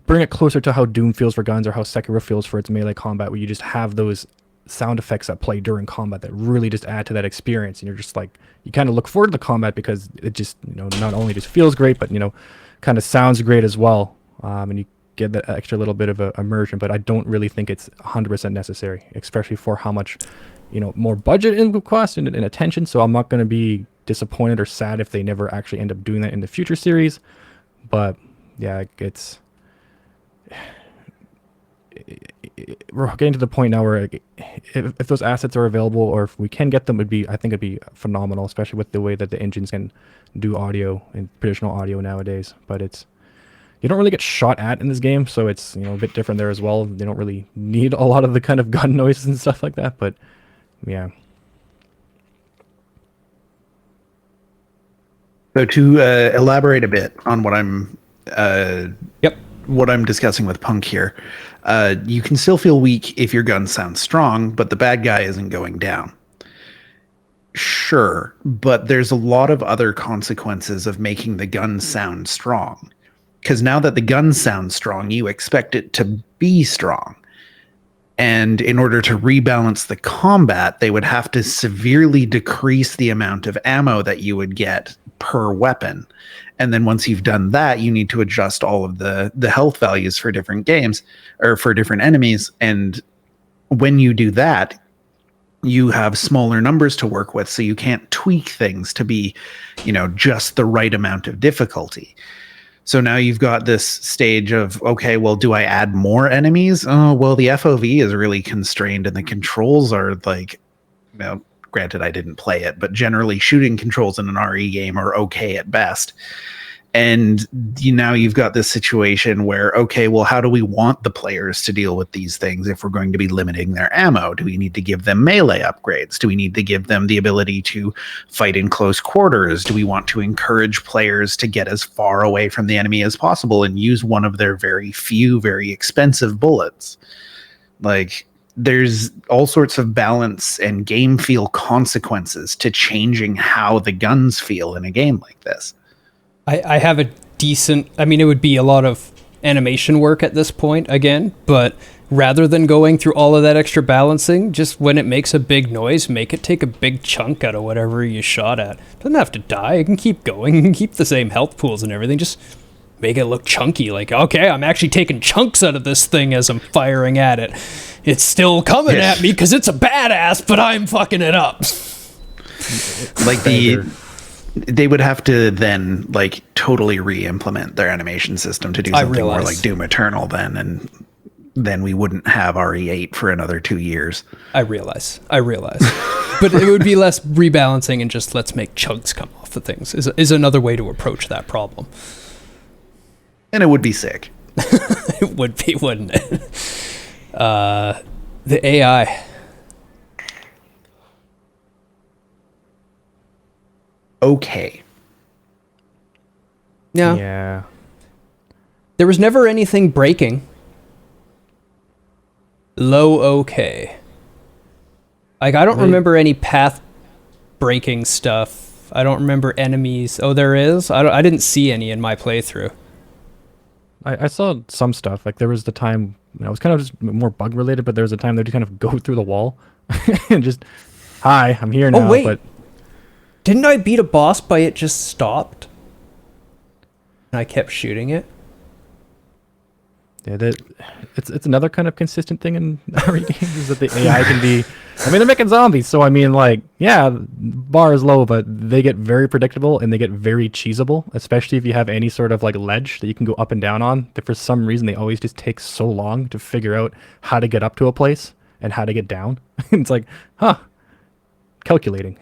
C: bring it closer to how Doom feels for guns or how Sekiro feels for its melee combat, where you just have those sound effects that play during combat that really just add to that experience, and you're just like, you kind of look forward to the combat because it just not only just feels great, but kind of sounds great as well, and you get that extra little bit of immersion. But I don't really think it's 100% necessary, especially for how much more budget it would cost and attention. So I'm not going to be disappointed or sad if they never actually end up doing that in the future series. But yeah, we're getting to the point now where if those assets are available, or if we can get them, I think it'd be phenomenal, especially with the way that the engines can do audio and traditional audio nowadays. But you don't really get shot at in this game, so it's a bit different there as well. They don't really need a lot of the kind of gun noises and stuff like that. But yeah.
B: So to elaborate a bit on what I'm
A: Yep.
B: what I'm discussing with Punk here, you can still feel weak if your gun sounds strong, but the bad guy isn't going down. Sure, but there's a lot of other consequences of making the gun sound strong. Because now that the gun sounds strong, you expect it to be strong. And in order to rebalance the combat, they would have to severely decrease the amount of ammo that you would get per weapon. And then once you've done that, you need to adjust all of the health values for different games or for different enemies. And when you do that, you have smaller numbers to work with. So you can't tweak things to be, just the right amount of difficulty. So now you've got this stage of, okay, well, do I add more enemies? Oh, well, the FOV is really constrained and the controls are like, granted, I didn't play it, but generally shooting controls in an RE game are okay at best. And now you've got this situation where, okay, well, how do we want the players to deal with these things if we're going to be limiting their ammo? Do we need to give them melee upgrades? Do we need to give them the ability to fight in close quarters? Do we want to encourage players to get as far away from the enemy as possible and use one of their very few, very expensive bullets? Like, there's all sorts of balance and game feel consequences to changing how the guns feel in a game like this.
A: I have a decent, it would be a lot of animation work at this point again, but rather than going through all of that extra balancing, just when it makes a big noise, make it take a big chunk out of whatever you shot at. It doesn't have to die. It can keep going. You can keep the same health pools and everything. Just make it look chunky. Like, okay, I'm actually taking chunks out of this thing as I'm firing at it. It's still coming at me because it's a badass, but I'm fucking it up.
B: Like they would have to then like totally re-implement their animation system to do something more like Doom Eternal then, and then we wouldn't have RE8 for another 2 years.
A: I realize. But it would be less rebalancing and just let's make chunks come off of things is another way to approach that problem.
B: And it would be sick.
A: It would be, wouldn't it? The AI.
B: Okay.
A: Yeah.
C: Yeah.
A: There was never anything breaking. Low okay. Like, I don't remember any path breaking stuff. I don't remember enemies. Oh, there is? I didn't see any in my playthrough.
C: I saw some stuff. Like, there was the time, it was kind of just more bug related, but there was a time they'd kind of go through the wall and just, hi, I'm here now.
A: Oh, wait.
C: But
A: didn't I beat a boss by it just stopped? And I kept shooting it?
C: yeah, it's another kind of consistent thing in RE games is that the AI can be. I mean, they're making zombies, so I mean, like, yeah, bar is low, but they get very predictable and they get very cheesable, especially if you have any sort of like ledge that you can go up and down on. That for some reason they always just take so long to figure out how to get up to a place and how to get down. It's like, calculating.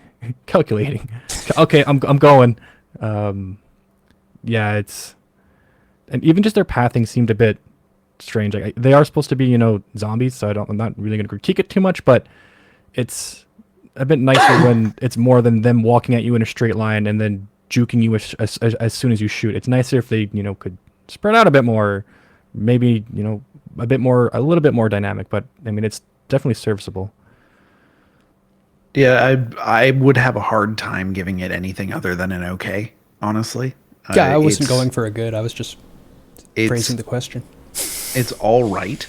C: Okay, I'm going. Yeah, it's, and even just their pathing seemed a bit strange. Like, they are supposed to be, zombies, so I'm not really going to critique it too much, but it's a bit nicer when it's more than them walking at you in a straight line and then juking you as soon as you shoot. It's nicer if they, could spread out a bit more, maybe, a little bit more dynamic, but I mean, it's definitely serviceable.
B: Yeah, I would have a hard time giving it anything other than an okay, honestly.
A: Yeah, I wasn't going for a good. I was just phrasing the question.
B: It's all right.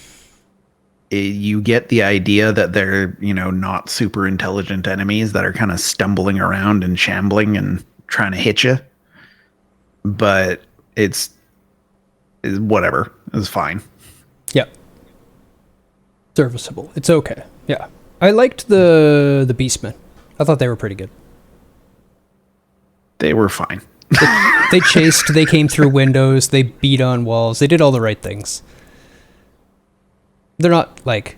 B: You get the idea that they're, not super intelligent enemies that are kind of stumbling around and shambling and trying to hit you. But it's whatever. It's fine.
A: Yeah. Serviceable. It's okay. Yeah. I liked the Beastmen. I thought they were pretty good.
B: They were fine.
A: They chased, they came through windows, they beat on walls, they did all the right things. They're not, like,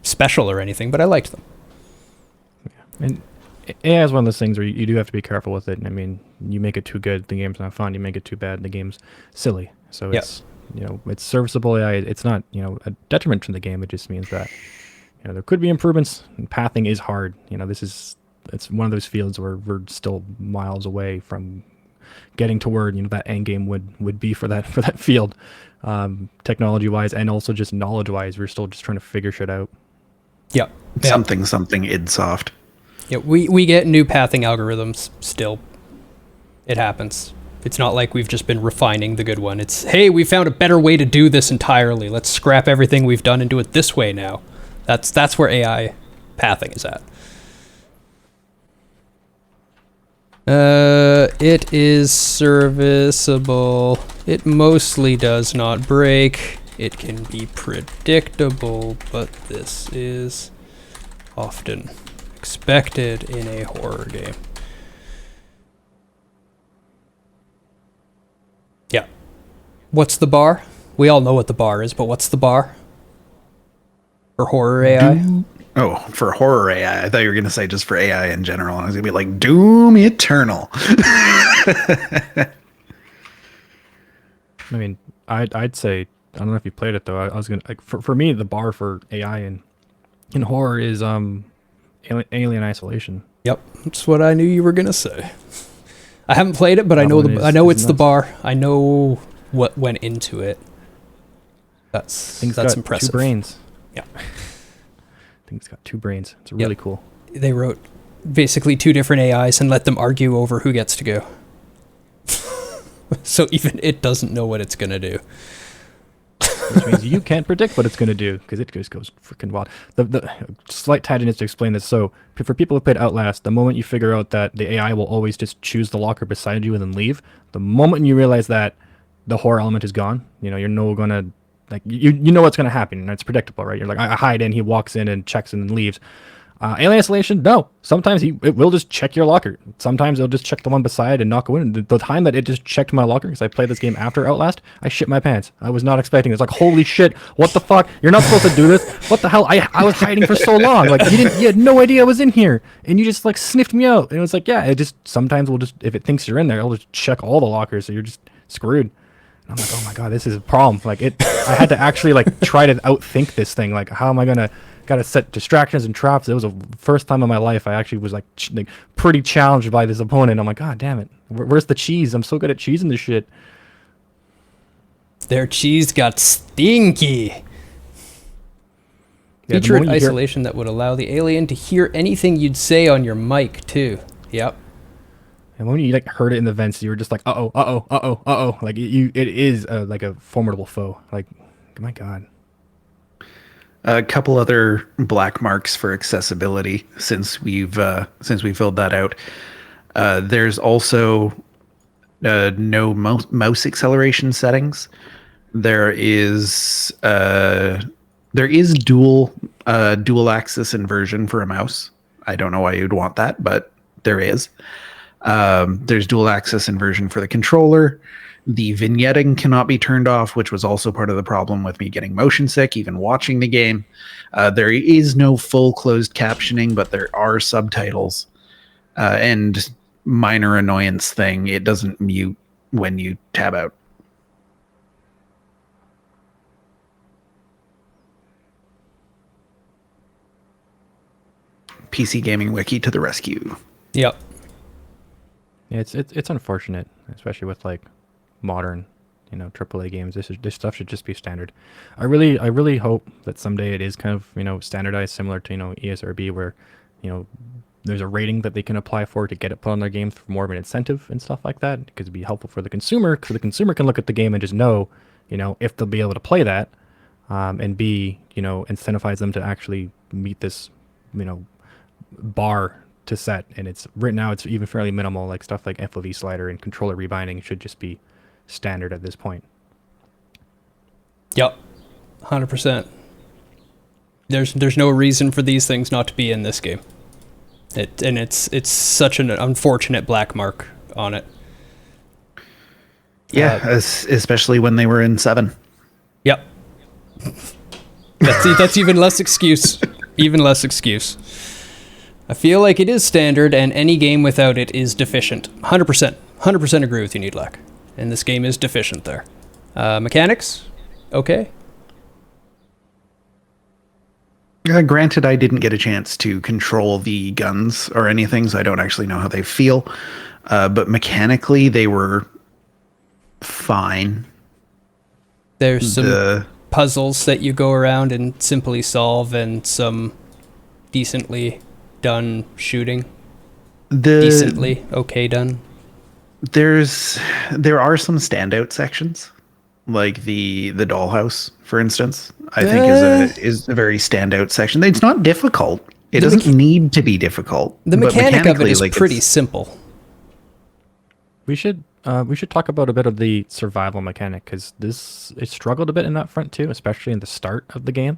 A: special or anything, but I liked them.
C: Yeah. And AI is one of those things where you do have to be careful with it. I mean, you make it too good, the game's not fun. You make it too bad, the game's silly. So it's, it's serviceable AI. It's not, a detriment to the game. It just means that, there could be improvements. And pathing is hard. It's one of those fields where we're still miles away from getting to where that end game would be for that field, technology wise, and also just knowledge wise. We're still just trying to figure shit out.
A: Yeah.
B: Something id soft.
A: Yeah, we get new pathing algorithms still. It happens. It's not like we've just been refining the good one. It's, hey, we found a better way to do this entirely. Let's scrap everything we've done and do it this way now. That's where AI pathing is at. It is serviceable. It mostly does not break. It can be predictable, but this is often expected in a horror game. Yeah. What's the bar? We all know what the bar is, but what's the bar? For horror AI?
B: Oh, for horror AI. I thought you were going to say just for AI in general. And I was going to be like, Doom Eternal.
C: I mean, I'd say, I don't know if you played it though. I was going to, like, for me, the bar for AI in horror is Alien Isolation.
A: Yep, that's what I knew you were going to say. I haven't played it, but I know it's the bar. I know what went into it. That's impressive.
C: 2 brains.
A: Yeah.
C: I think it's got 2 brains. It's really cool.
A: They wrote basically 2 different AIs and let them argue over who gets to go. So even it doesn't know what it's going to do.
C: Which means you can't predict what it's going to do because it just goes freaking wild. The slight tangent is to explain this. So for people who played Outlast, the moment you figure out that the AI will always just choose the locker beside you and then leave, the moment you realize that, the horror element is gone. You're no going to, like, you know what's going to happen, and it's predictable, right? You're like, I hide in, he walks in and checks and then leaves. Alien Isolation, no. Sometimes it will just check your locker. Sometimes it'll just check the one beside and not go in. The time that it just checked my locker, because I played this game after Outlast, I shit my pants. I was not expecting it. It's like, holy shit, what the fuck? You're not supposed to do this. What the hell? I was hiding for so long. Like, you had no idea I was in here, and you just like sniffed me out. And it was like, yeah, it just sometimes will just, if it thinks you're in there, it'll just check all the lockers, so you're just screwed. I'm like, oh my god, this is a problem. Like, I had to actually like try to outthink this thing. Like, how am I gotta set distractions and traps? It was the first time in my life I actually was like pretty challenged by this opponent. I'm like, god damn it, where's the cheese? I'm so good at cheesing this shit.
A: Their cheese got stinky.
C: Yeah, the
A: Featured
C: moment you hear-
A: isolation that would allow the alien to hear anything you'd say on your mic, too. Yep.
C: And when you like heard it in the vents, you were just like, uh-oh. Like it is like a formidable foe. Like, my God.
B: A couple other black marks for accessibility since we filled that out. There's also no mouse acceleration settings. There is dual axis inversion for a mouse. I don't know why you'd want that, but there is. There's dual axis inversion for the controller. The vignetting cannot be turned off, which was also part of the problem with me getting motion sick, even watching the game. There is no full closed captioning, but there are subtitles. And minor annoyance thing, it doesn't mute when you tab out. PC Gaming Wiki to the rescue.
A: Yep.
C: Yeah, it's unfortunate, especially with like modern, AAA games. This stuff should just be standard. I really hope that someday it is kind of standardized, similar to ESRB, where there's a rating that they can apply for to get it put on their games for more of an incentive and stuff like that, because it'd be helpful for the consumer, because the consumer can look at the game and just know if they'll be able to play that, and be incentivize them to actually meet this bar to set. And it's right now it's even fairly minimal, like stuff like FOV slider and controller rebinding should just be standard at this point.
A: Yep. 100%. There's no reason for these things not to be in this game. It's such an unfortunate black mark on it.
B: Yeah, especially when they were in 7.
A: Yep. That's even less excuse. Even less excuse. I feel like it is standard, and any game without it is deficient. 100%. 100% agree with you, Needlack. And this game is deficient there. Mechanics? Okay.
B: Granted, I didn't get a chance to control the guns or anything, so I don't actually know how they feel. But mechanically, they were fine.
A: There's some puzzles that you go around and simply solve, and some decently done shooting. Decently okay done.
B: There are some standout sections, like the dollhouse, for instance. I think is a very standout section. It's not difficult. It doesn't need to be difficult.
A: The mechanic of it is pretty simple.
C: We should talk about a bit of the survival mechanic, because it struggled a bit in that front too, especially in the start of the game.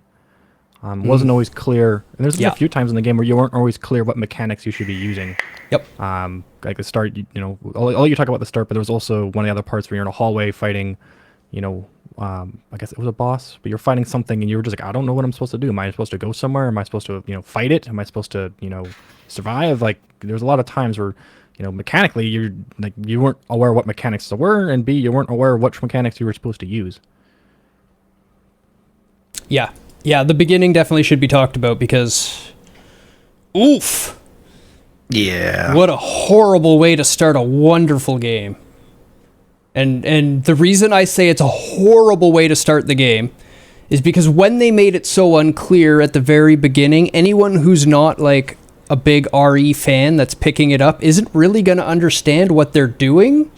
C: Wasn't always clear, and there's been a few times in the game where you weren't always clear what mechanics you should be using.
A: Yep.
C: Like the start, all you talk about the start, but there was also one of the other parts where you're in a hallway fighting, I guess it was a boss, but you're fighting something, and you were just like, I don't know what I'm supposed to do. Am I supposed to go somewhere? Am I supposed to, fight it? Am I supposed to, survive? Like, there's a lot of times where, mechanically, you weren't aware what mechanics there were, and B, you weren't aware of which mechanics you were supposed to use.
A: Yeah. Yeah, the beginning definitely should be talked about, because oof.
B: Yeah.
A: What a horrible way to start a wonderful game. And the reason I say it's a horrible way to start the game is because when they made it so unclear at the very beginning, anyone who's not like a big RE fan that's picking it up isn't really going to understand what they're doing.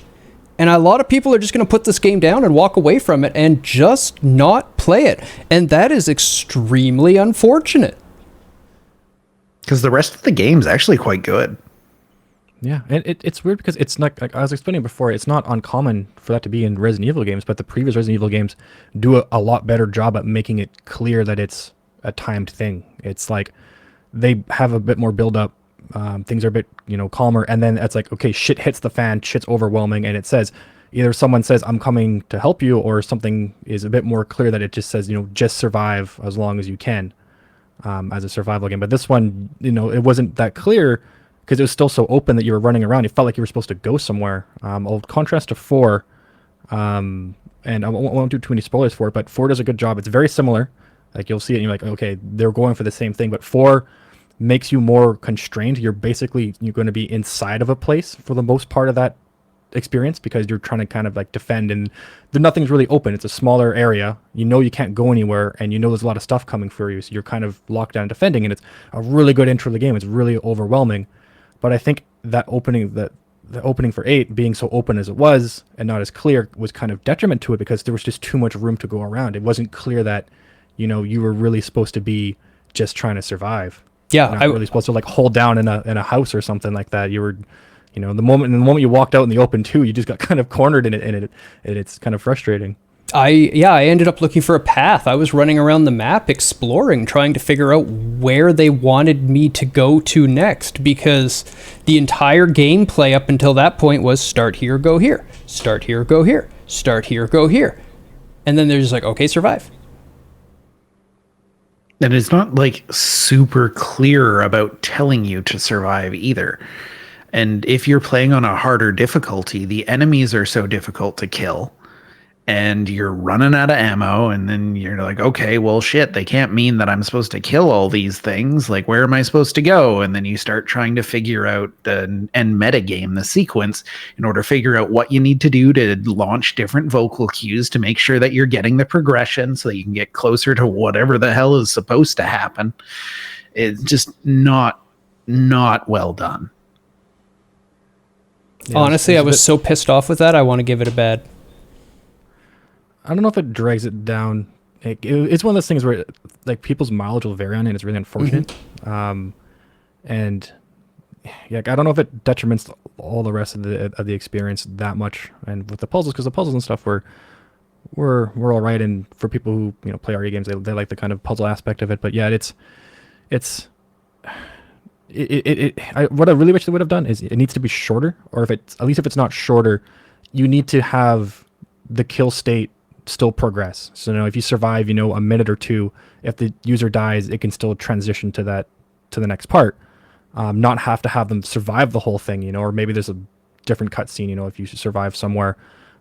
A: And a lot of people are just going to put this game down and walk away from it and just not play it. And that is extremely unfortunate.
B: Because the rest of the game's actually quite good.
C: Yeah, and it's weird because it's not, like I was explaining before, it's not uncommon for that to be in Resident Evil games, but the previous Resident Evil games do a lot better job at making it clear that it's a timed thing. It's like they have a bit more build-up. Things are a bit, calmer, and then it's like, okay, shit hits the fan, shit's overwhelming, and it says, either someone says, I'm coming to help you, or something is a bit more clear that it just says, just survive as long as you can, as a survival game. But this one, it wasn't that clear, because it was still so open that you were running around. It felt like you were supposed to go somewhere. I'll contrast to 4, and I won't do too many spoilers for it, but 4 does a good job. It's very similar. Like, you'll see it, and you're like, okay, they're going for the same thing, but 4 makes you more constrained. You're going to be inside of a place for the most part of that experience because you're trying to kind of like defend, and nothing's really open. It's a smaller area. You know you can't go anywhere, and you know there's a lot of stuff coming for you, so you're kind of locked down defending, and it's a really good intro to the game. It's really overwhelming. But I think that the opening for 8 being so open as it was and not as clear was kind of detriment to it, because there was just too much room to go around. It wasn't clear that, you know, you were really supposed to be just trying to survive.
A: Yeah,
C: You're not really supposed to like hold down in a house or something like that. You were, you know, the moment you walked out in the open too, you just got kind of cornered in it, and it's kind of frustrating.
A: I ended up looking for a path. I was running around the map exploring, trying to figure out where they wanted me to go to next, because the entire gameplay up until that point was start here, go here, start here, go here, start here, go here. And then they're just like, okay, survive.
B: And it's not like super clear about telling you to survive either. And if you're playing on a harder difficulty, the enemies are so difficult to kill, and you're running out of ammo, and then you're like, okay, well, shit, they can't mean that I'm supposed to kill all these things. Like, where am I supposed to go? And then you start trying to figure out and metagame the sequence in order to figure out what you need to do to launch different vocal cues to make sure that you're getting the progression so that you can get closer to whatever the hell is supposed to happen. It's just not well done.
A: Yeah, honestly, I was so pissed off with that, I want to give it a bad.
C: I don't know if it drags it down. It's one of those things where like people's mileage will vary on it, and it's really unfortunate. Mm-hmm. And yeah, I don't know if it detriments all the rest of the experience that much. And with the puzzles, because the puzzles and stuff were all right, and for people who, you know, play RE games, they like the kind of puzzle aspect of it. But yeah, what I really wish they would have done is it needs to be shorter, or if it's not shorter, you need to have the kill state still progress. So, you know, if you survive, you know, a minute or two, if the user dies, it can still transition to the next part. Not have to have them survive the whole thing, you know, or maybe there's a different cutscene, you know, if you survive somewhere.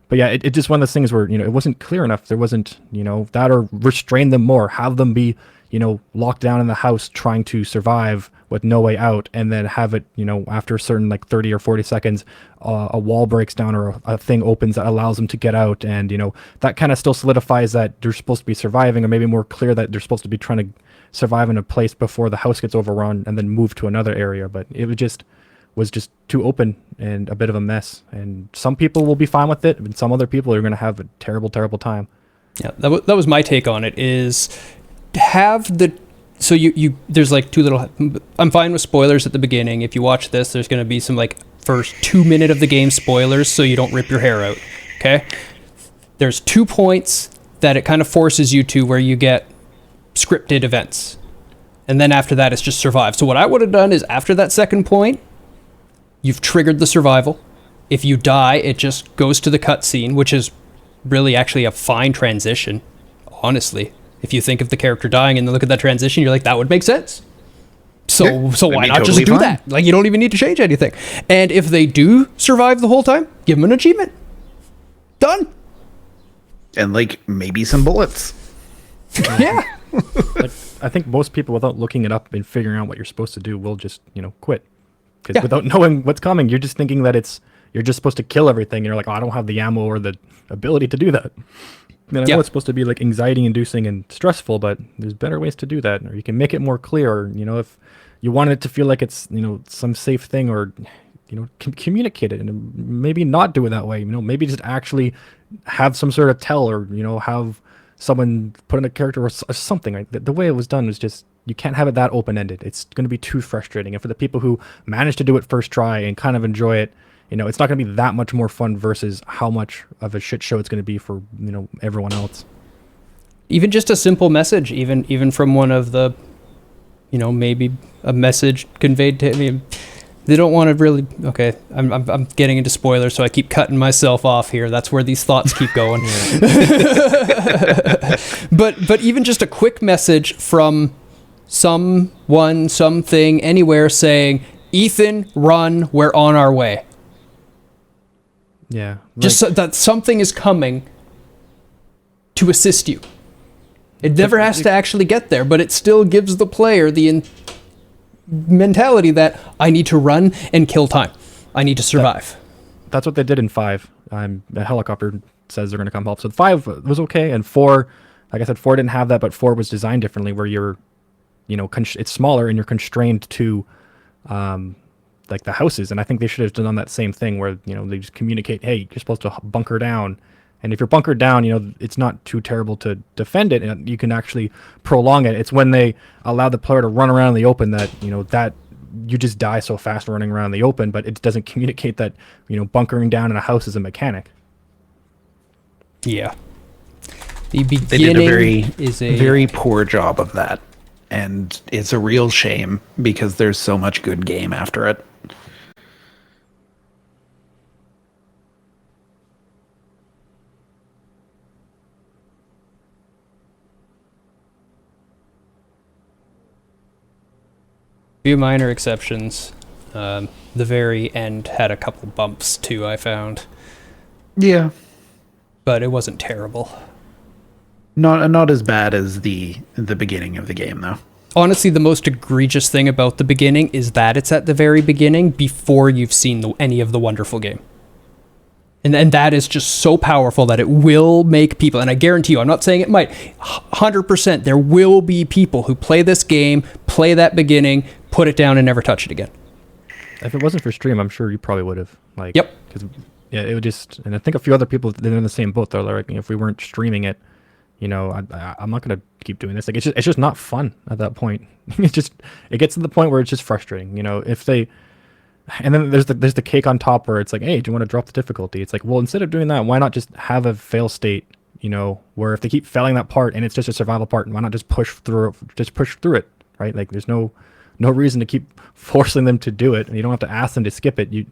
C: But yeah, it just one of those things where, you know, it wasn't clear enough. There wasn't, you know, that, or restrain them more, have them be, you know, locked down in the house trying to survive with no way out, and then have it, you know, after a certain like 30 or 40 seconds, a wall breaks down or a thing opens that allows them to get out, and, you know, that kind of still solidifies that they're supposed to be surviving, or maybe more clear that they're supposed to be trying to survive in a place before the house gets overrun and then move to another area. But it was just too open and a bit of a mess, and some people will be fine with it, and some other people are going to have a terrible time.
A: Yeah, that was my take on it, is have the, so you there's like two little, I'm fine with spoilers at the beginning. If you watch this, there's going to be some like first 2 minute of the game spoilers, so you don't rip your hair out. Okay, there's 2 points that it kind of forces you to, where you get scripted events, and then after that it's just survive. So what I would have done is, after that second point, you've triggered the survival. If you die, it just goes to the cutscene, which is really actually a fine transition, honestly. If you think of the character dying and then look at that transition, you're like, that would make sense. So why not just do that? Like, you don't even need to change anything. And if they do survive the whole time, give them an achievement. Done.
B: And like maybe some bullets.
A: Yeah.
C: Like, I think most people, without looking it up and figuring out what you're supposed to do, will just, you know, quit. Because without knowing what's coming, you're just thinking that you're just supposed to kill everything. And you're like, oh, I don't have the ammo or the ability to do that. I mean, I know it's supposed to be like anxiety-inducing and stressful, but there's better ways to do that. Or you can make it more clear. Or, you know, if you want it to feel like it's, you know, some safe thing, or, you know, communicate it, and maybe not do it that way. You know, maybe just actually have some sort of tell, or, you know, have someone put in a character or something. Right? The way it was done was just, you can't have it that open-ended. It's going to be too frustrating. And for the people who manage to do it first try and kind of enjoy it, you know, it's not going to be that much more fun versus how much of a shit show it's going to be for, you know, everyone else.
A: Even just a simple message, even from one of the, you know, maybe a message conveyed to me. They don't want to really. Okay, I'm getting into spoilers, so I keep cutting myself off here. That's where these thoughts keep going. But even just a quick message from someone, something, anywhere, saying, "Ethan, run, we're on our way."
C: Yeah. Like,
A: just so that something is coming to assist you. It never has to actually get there, but it still gives the player the mentality that I need to run and kill time. I need to survive.
C: that's what they did in 5. The helicopter says they're going to come help. So 5 was okay, and 4, like I said, 4 didn't have that, but 4 was designed differently, where you're, it's smaller and you're constrained to, like the houses. And I think they should have done that same thing where they just communicate, hey, you're supposed to bunker down, and if you're bunkered down, it's not too terrible to defend it, and you can actually prolong it. It's when they allow the player to run around in the open that that you just die so fast running around in the open, but it doesn't communicate that bunkering down in a house is a mechanic.
A: Yeah. The beginning
B: They did a
A: is
B: very poor job of that, and it's a real shame because there's so much good game after it.
A: few minor exceptions. The very end had a couple bumps too, I found,
B: Yeah,
A: but it wasn't terrible.
B: not as bad as the beginning of the game though.
A: Honestly, the most egregious thing about the beginning is that it's at the very beginning before you've seen any of the wonderful game. And that is just so powerful that it will make people, and I guarantee you, I'm not saying it might, 100%, there will be people who play this game, play that beginning, put it down and never touch it again.
C: If it wasn't for stream, I'm sure you probably would have.
A: Yep.
C: Because, yeah, it would just, and I think a few other people, they're in the same boat. They're like, if we weren't streaming it, I'm not going to keep doing this. Like, it's just not fun at that point. It gets to the point where it's just frustrating. If they, and then there's the cake on top where it's like, hey, do you want to drop the difficulty? It's like, well, instead of doing that, why not just have a fail state, where if they keep failing that part and it's just a survival part, why not just push through it, right? Like, there's no reason to keep forcing them to do it, and you don't have to ask them to skip it. You,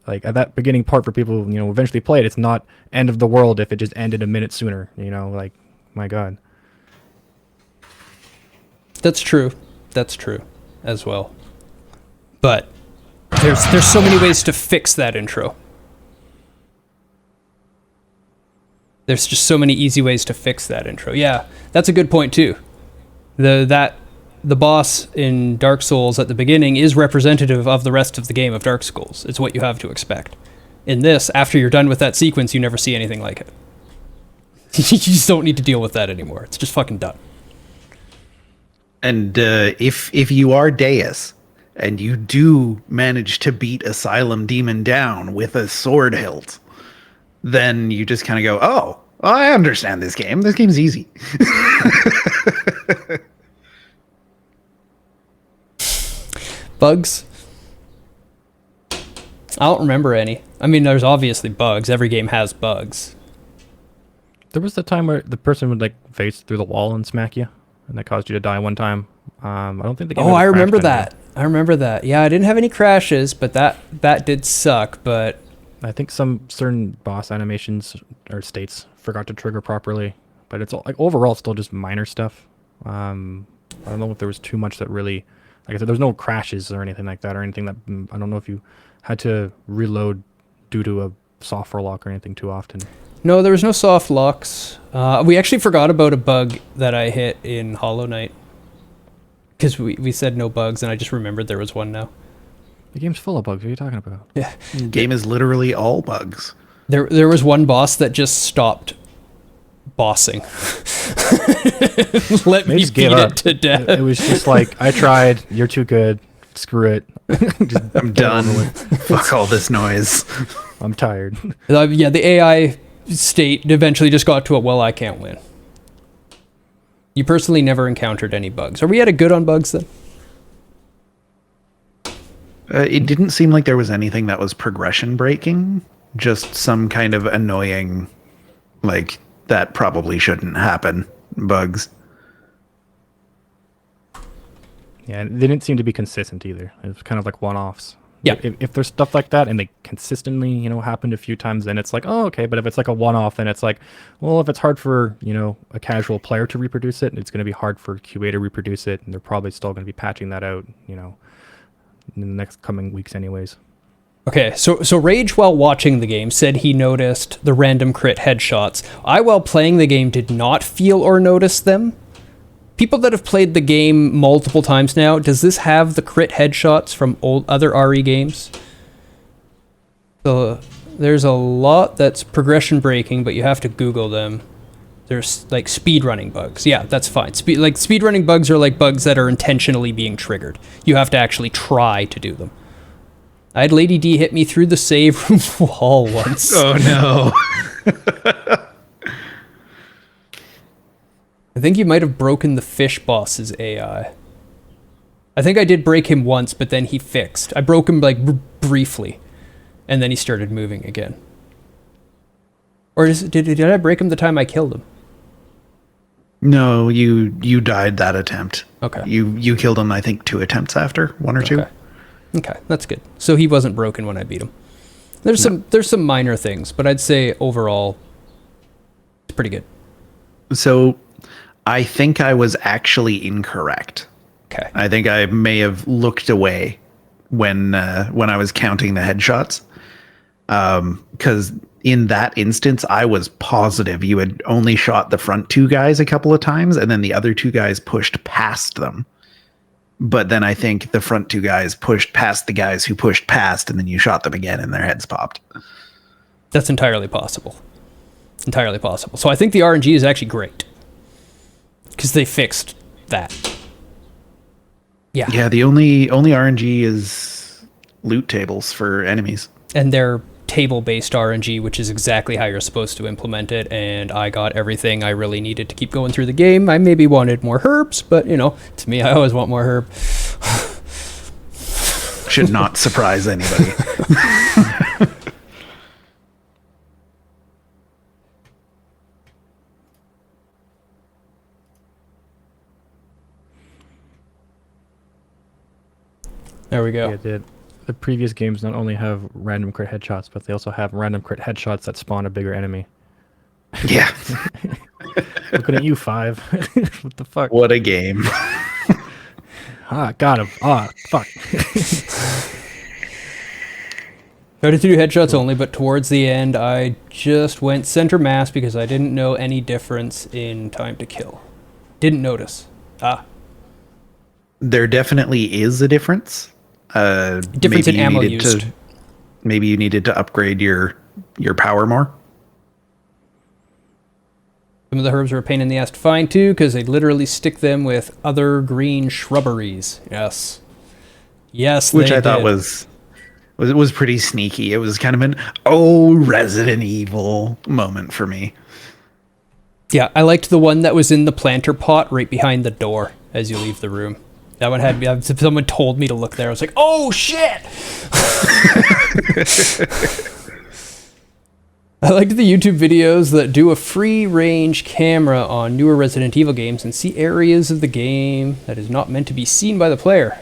C: like, at that beginning part for people who eventually play it, it's not end of the world if it just ended a minute sooner. Like, my God.
A: That's true as well. But there's so many ways to fix that intro. There's just so many easy ways to fix that intro. Yeah, that's a good point too. The boss in Dark Souls at the beginning is representative of the rest of the game of Dark Souls. It's what you have to expect. In this, after you're done with that sequence, you never see anything like it. You just don't need to deal with that anymore. It's just fucking done.
B: And if you are Deus and you do manage to beat Asylum Demon down with a sword hilt, then you just kind of go, oh, I understand this game. This game's easy.
A: Bugs? I don't remember any. I mean, there's obviously bugs. Every game has bugs.
C: There was the time where the person would like face through the wall and smack you, and that caused you to die one time. I don't think the game.
A: Oh, I remember that. I remember that. Yeah, I didn't have any crashes, but that did suck. But
C: I think some certain boss animations or states forgot to trigger properly. But it's all, like, overall still just minor stuff. I don't know if there was too much that really, like I said, there was no crashes or anything like that, or anything that, I don't know if you had to reload due to a software lock or anything too often.
A: no, there was no soft locks. We actually forgot about a bug that I hit in Hollow Knight. Because we said no bugs, and I just remembered there was one now.
C: The game's full of bugs. What are you talking about?
A: Yeah.
B: Game is literally all bugs.
A: There was one boss that just stopped bossing. Let me
C: just gave
A: beat
C: up.
A: it to death.
C: It was just like, I tried. You're too good. Screw it.
B: I'm done. Fuck all this noise.
C: I'm tired.
A: Yeah, the AI state eventually just got to it, well, I can't win. You personally never encountered any bugs. Are we at a good on bugs then?
B: It didn't seem like there was anything that was progression breaking. Just some kind of annoying, like, that probably shouldn't happen bugs.
C: Yeah, and they didn't seem to be consistent either. It was kind of like one-offs.
A: Yeah.
C: If there's stuff like that and they consistently, happened a few times, then it's like, oh, okay. But if it's like a one-off, then it's like, well, if it's hard for, a casual player to reproduce it, it's going to be hard for QA to reproduce it. And they're probably still going to be patching that out, in the next coming weeks anyways.
A: Okay, so Rage, while watching the game, said he noticed the random crit headshots. I, while playing the game, did not feel or notice them. People that have played the game multiple times now, does this have the crit headshots from other RE games? So There's a lot that's progression breaking, but you have to Google them. There's like speedrunning bugs. Yeah, that's fine. Speedrunning bugs are like bugs that are intentionally being triggered. You have to actually try to do them. I had Lady D hit me through the save room wall once.
B: Oh no.
A: I think you might have broken the fish boss's AI. I think I did break him once, but then he fixed. I broke him like briefly, and then he started moving again. Or did I break him the time I killed him?
B: No, you died that attempt.
A: Okay.
B: You killed him, I think, 2 attempts after, 1 or 2.
A: Okay, that's good. So he wasn't broken when I beat him. There's some minor things, but I'd say overall, it's pretty good.
B: So I think I was actually incorrect.
A: Okay.
B: I think I may have looked away when I was counting the headshots. Because in that instance, I was positive you had only shot the front 2 guys a couple of times, and then the other 2 guys pushed past them. But then I think the front 2 guys pushed past the guys who pushed past, and then you shot them again, and their heads popped.
A: That's entirely possible. Entirely possible. So I think the RNG is actually great. Because they fixed that. Yeah.
B: Yeah, the only RNG is loot tables for enemies.
A: And they're table-based RNG, which is exactly how you're supposed to implement it, and I got everything I really needed to keep going through the game. I maybe wanted more herbs, but, you know, to me, I always want more herb.
B: Should not surprise anybody.
A: There we go.
C: Yeah, the previous games not only have random crit headshots, but they also have random crit headshots that spawn a bigger enemy.
B: Yeah.
C: Looking at you, 5. What the fuck?
B: What a game.
C: Got him. Fuck.
A: Tried to do headshots only, but towards the end, I just went center mass because I didn't know any difference in time to kill. Didn't notice.
B: There definitely is a difference.
A: Difference in ammo used.
B: Maybe you needed to upgrade your power more.
A: Some of the herbs are a pain in the ass to find too, because they literally stick them with other green shrubberies. Yes. Yes,
B: which
A: they
B: I thought
A: did.
B: was pretty sneaky. It was kind of an Resident Evil moment for me.
A: Yeah, I liked the one that was in the planter pot right behind the door as you leave the room. That one had me. Someone told me to look there. I was like, "Oh shit!" I liked the YouTube videos that do a free-range camera on newer Resident Evil games and see areas of the game that is not meant to be seen by the player.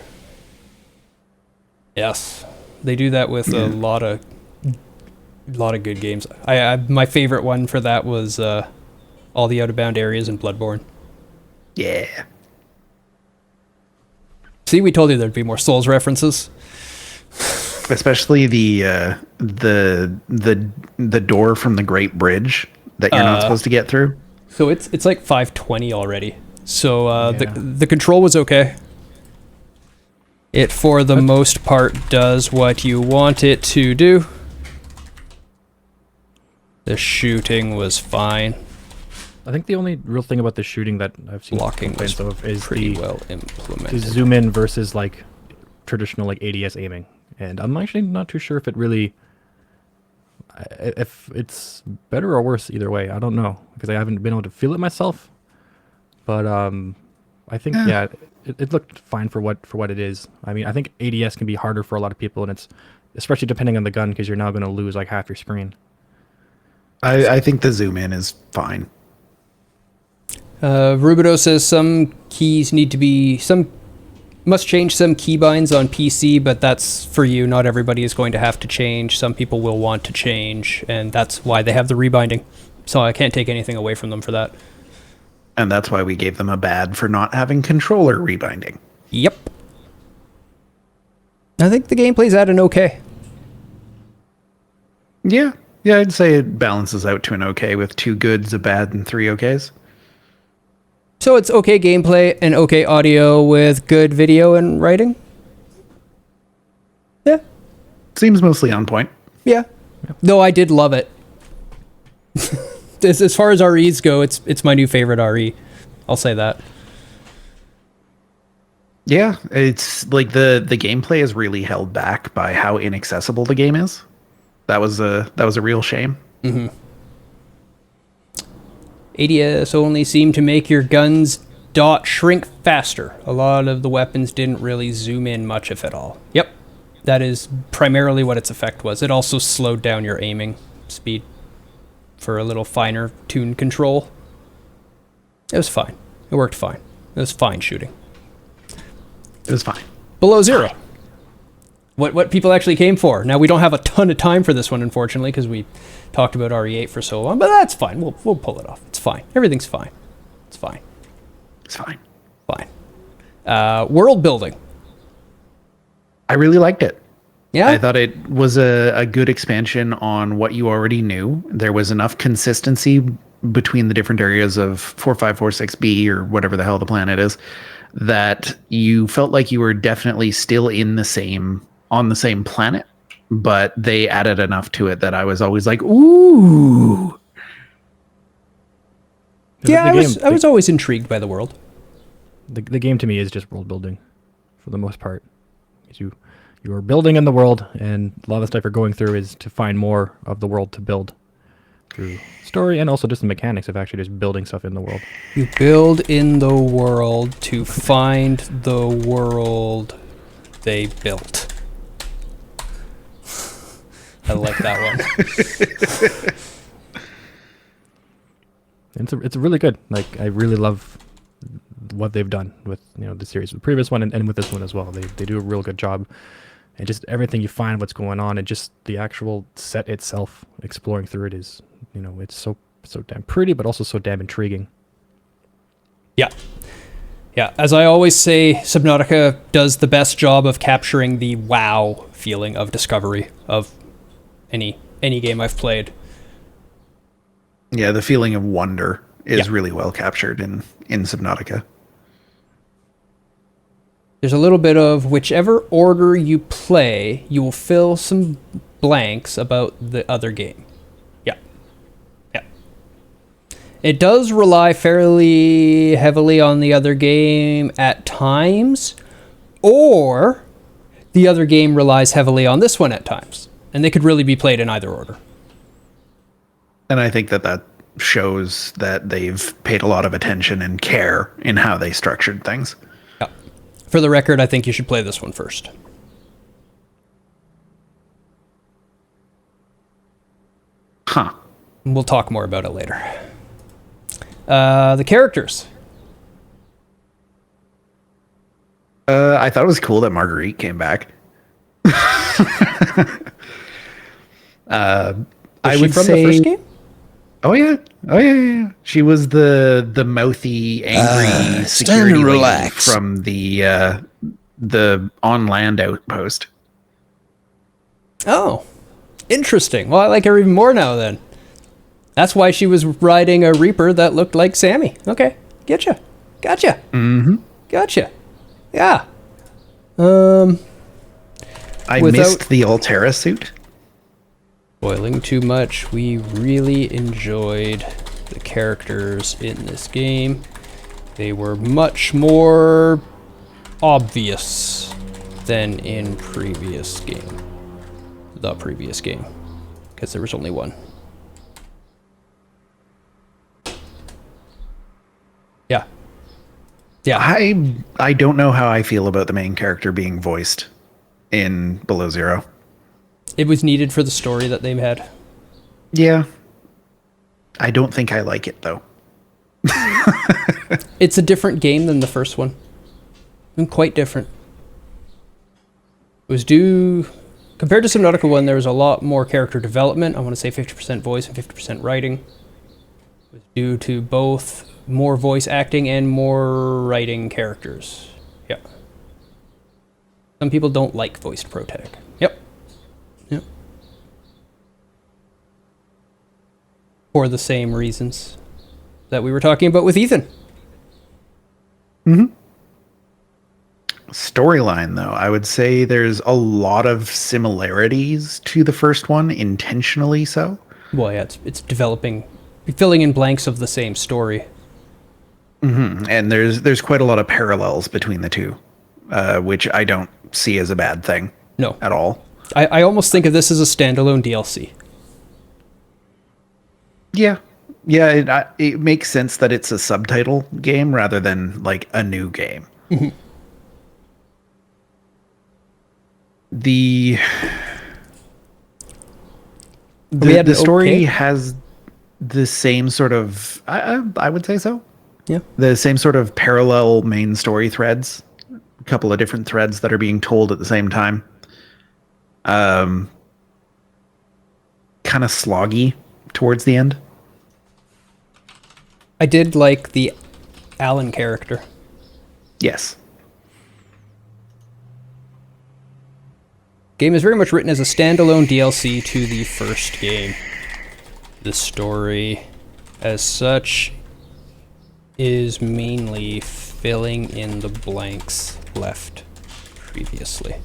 A: Yes, they do that with a lot of good games. My favorite one for that was all the out-of-bound areas in Bloodborne.
B: Yeah.
A: See, we told you there'd be more Souls references.
B: Especially the door from the Great Bridge that you're not supposed to get through.
A: So it's like 520 already. So the control was okay. It for the most part does what you want it to do. The shooting was fine.
C: I think the only real thing about the shooting that I've seen
A: Blocking was
C: is
A: pretty
C: the
A: well implemented.
C: is zoom in versus like traditional like ADS aiming, and I'm actually not too sure if it really if it's better or worse either way. I don't know because I haven't been able to feel it myself, but I think it looked fine for what it is. I mean, I think ADS can be harder for a lot of people, and it's especially depending on the gun because you're now going to lose like half your screen.
B: I think the zoom in is fine.
A: Rubido says some keys must change some keybinds on PC, but that's for you. Not everybody is going to have to change. Some people will want to change, and that's why they have the rebinding. So I can't take anything away from them for that.
B: And that's why we gave them a bad for not having controller rebinding.
A: Yep. I think the gameplay's at an okay.
B: Yeah, I'd say it balances out to an okay with 2 goods, a bad, and 3 okays.
A: So it's okay gameplay and okay audio with good video and writing? Yeah.
B: Seems mostly on point.
A: Yeah. Though I did love it. As far as REs go, it's my new favorite RE. I'll say that.
B: Yeah, it's like the gameplay is really held back by how inaccessible the game is. That was a real shame.
A: ADS only seemed to make your gun's dot shrink faster. A lot of the weapons didn't really zoom in much, if at all. Yep, that is primarily what its effect was. It also slowed down your aiming speed for a little finer tune control. It was fine. It worked fine. It was fine shooting.
B: It was fine.
A: Below Zero. What people actually came for. Now, we don't have a ton of time for this one, unfortunately, because we talked about RE8 for so long, but that's fine. We'll pull it off. It's fine. Everything's fine. It's fine.
B: It's fine.
A: Fine. World building.
B: I really liked it.
A: Yeah?
B: I thought it was a good expansion on what you already knew. There was enough consistency between the different areas of 4546B or whatever the hell the planet is, that you felt like you were definitely still on the same planet, but they added enough to it that I was always like, ooh.
A: Yeah, I was always intrigued by the world.
C: The game to me is just world building, for the most part. You are building in the world, and a lot of the stuff you're going through is to find more of the world to build through story and also just the mechanics of actually just building stuff in the world.
A: You build in the world to find the world they built. I like that one.
C: It's really good. Like, I really love what they've done with the series, the previous one and with this one as well. They do a real good job, and just everything you find, what's going on, and just the actual set itself, exploring through it is, it's so damn pretty, but also so damn intriguing.
A: Yeah. As I always say, Subnautica does the best job of capturing the wow feeling of discovery of any game I've played.
B: Yeah, the feeling of wonder is really well captured in Subnautica.
A: There's a little bit of whichever order you play, you will fill some blanks about the other game. Yeah. It does rely fairly heavily on the other game at times, or the other game relies heavily on this one at times. And they could really be played in either order.
B: And I think that shows that they've paid a lot of attention and care in how they structured things.
A: Yeah. For the record, I think you should play this one first.
B: Huh.
A: We'll talk more about it later. The characters.
B: I thought it was cool that Marguerite came back. I would
A: from
B: say
A: the first game?
B: Oh yeah. She was the mouthy, angry security lady
D: relax.
B: from the on land outpost.
A: Oh, interesting. Well, I like her even more now then. That's why she was riding a Reaper that looked like Sammy. Okay, gotcha.
B: Mm-hmm.
A: Gotcha. Yeah.
B: I
A: Without-
B: missed the Altera suit.
A: Spoiling too much, we really enjoyed the characters in this game. They were much more obvious than in the previous game, because there was only one. Yeah.
B: I don't know how I feel about the main character being voiced in Below Zero.
A: It was needed for the story that they had.
B: Yeah. I don't think I like it though.
A: It's a different game than the first one. And quite different. It was compared to Subnautica 1, there was a lot more character development. I want to say 50% voice and 50% writing. It was due to both more voice acting and more writing characters. Yeah. Some people don't like voiced Protag. Yep. For the same reasons that we were talking about with Ethan.
B: storyline, though, I would say there's a lot of similarities to the first one, intentionally so.
A: Well, yeah, it's developing, filling in blanks of the same story.
B: And there's quite a lot of parallels between the two, which I don't see as a bad thing.
A: No.
B: At all.
A: I almost think of this as a standalone DLC.
B: Yeah. It makes sense that it's a subtitle game rather than like a new game. The story has the same sort of, I would say so.
A: Yeah.
B: The same sort of parallel main story threads. A couple of different threads that are being told at the same time. Kind of sloggy towards the end.
A: I did like the Alan character.
B: Yes.
A: Game is very much written as a standalone DLC to the first game. The story, as such, is mainly filling in the blanks left previously. I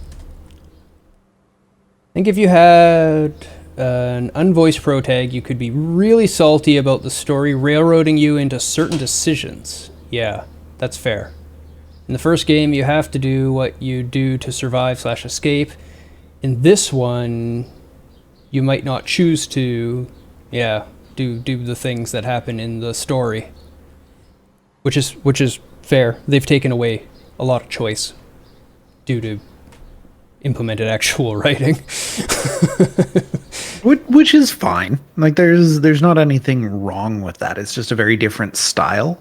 A: think if you had an unvoiced pro tag, you could be really salty about the story railroading you into certain decisions. Yeah, that's fair. In the first game, you have to do what you do to survive/escape. In this one, you might not choose to, do the things that happen in the story. Which is fair. They've taken away a lot of choice due to implemented actual writing.
B: Which is fine. Like there's not anything wrong with that. It's just a very different style.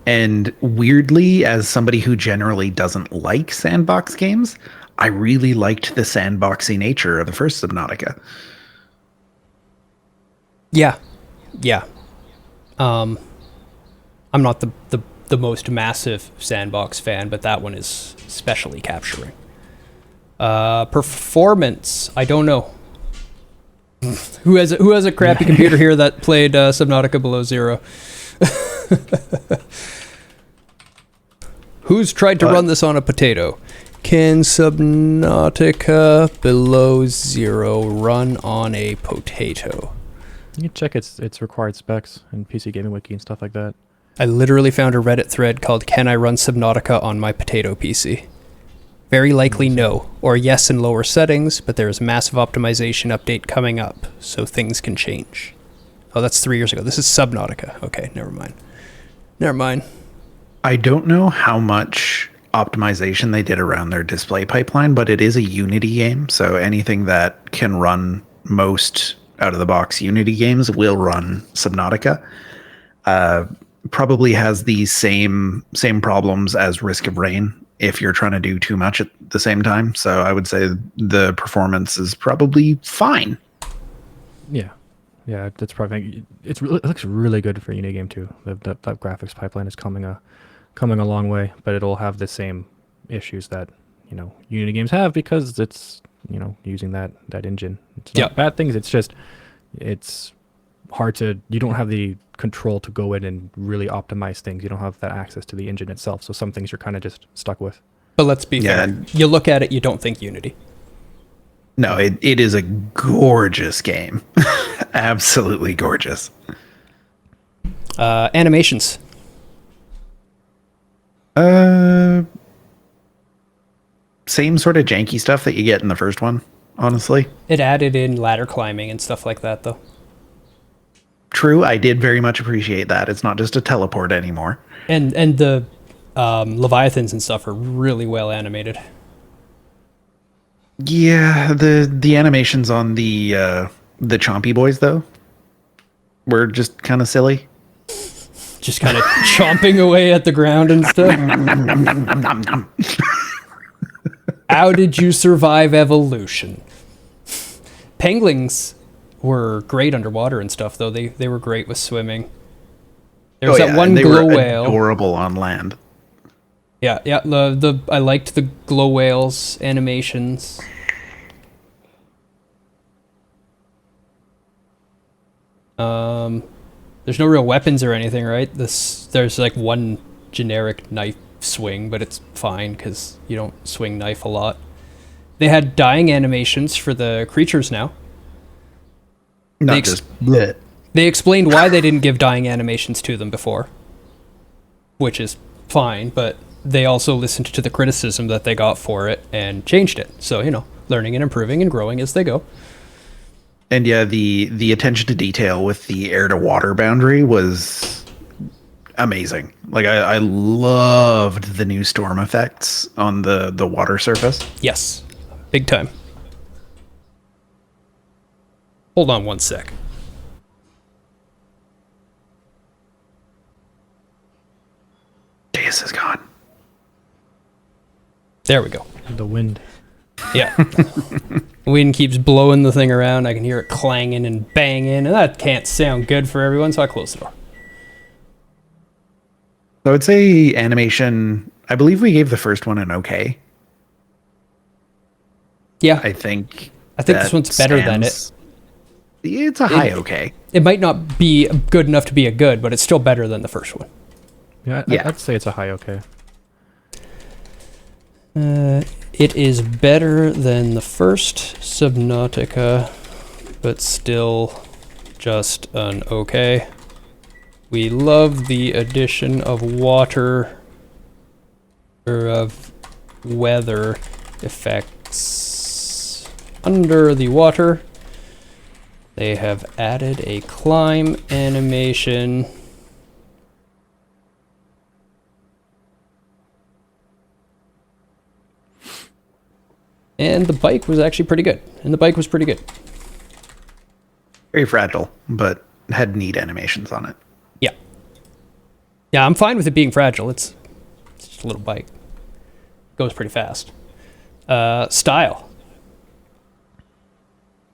B: And weirdly, as somebody who generally doesn't like sandbox games, I really liked the sandboxy nature of the first Subnautica.
A: Yeah. I'm not the most massive sandbox fan, but that one is especially capturing. Performance, I don't know. Who has a crappy computer here that played Subnautica Below Zero? Who's tried to run this on a potato? Can Subnautica Below Zero run on a potato?
C: You can check its required specs and PC Gaming Wiki and stuff like that.
A: I literally found a Reddit thread called "Can I run Subnautica on my potato PC?" Very likely no, or yes in lower settings, but there is a massive optimization update coming up, so things can change. Oh, that's 3 years ago. This is Subnautica. Okay, never mind.
B: I don't know how much optimization they did around their display pipeline, but it is a Unity game, so anything that can run most out-of-the-box Unity games will run Subnautica. Probably has the same problems as Risk of Rain if you're trying to do too much at the same time. So I would say the performance is probably fine.
C: Yeah, that's probably it looks really good for a Unity game too. That graphics pipeline is coming a long way, but it'll have the same issues that Unity games have because it's using that engine. It's not bad things. It's just it's hard to, you don't have the control to go in and really optimize things. You don't have that access to the engine itself. So some things you're kind of just stuck with.
A: But let's be fair. You look at it, you don't think Unity.
B: No, it is a gorgeous game. Absolutely gorgeous.
A: Animations.
B: Same sort of janky stuff that you get in the first one, honestly.
A: It added in ladder climbing and stuff like that, though.
B: True, I did very much appreciate that. It's not just a teleport anymore.
A: And the Leviathans and stuff are really well animated.
B: Yeah, the animations on the Chompy Boys, though, were just kind of silly.
A: Just kind of chomping away at the ground and stuff. How did you survive evolution? Penguins were great underwater and stuff, though. They were great with swimming. There was that one glow whale.
B: Adorable on land.
A: Yeah. I liked the glow whales animations. There's no real weapons or anything, right? There's like one generic knife swing, but it's fine because you don't swing knife a lot. They had dying animations for the creatures now.
B: Not just bleh.
A: They explained why they didn't give dying animations to them before, which is fine, but they also listened to the criticism that they got for it and changed it. So, learning and improving and growing as they go.
B: And yeah, the attention to detail with the air to water boundary was amazing. Like I loved the new storm effects on the water surface.
A: Yes, big time. Hold on one sec.
B: Deus is gone.
A: There we go.
C: The wind.
A: Yeah. Wind keeps blowing the thing around. I can hear it clanging and banging, and that can't sound good for everyone, so I close the door.
B: So I would say animation, I believe we gave the first one an okay.
A: Yeah,
B: I think
A: this one's better than it.
B: It's a high okay.
A: It might not be good enough to be a good, but it's still better than the first one.
C: Yeah,
B: Yeah.
C: I'd say it's a high okay.
A: It is better than the first Subnautica, but still just an okay. We love the addition of water, or of weather effects under the water. They have added a climb animation. And the bike was actually pretty good.
B: Very fragile, but had neat animations on it.
A: Yeah. Yeah, I'm fine with it being fragile. It's just a little bike. Goes pretty fast. Style.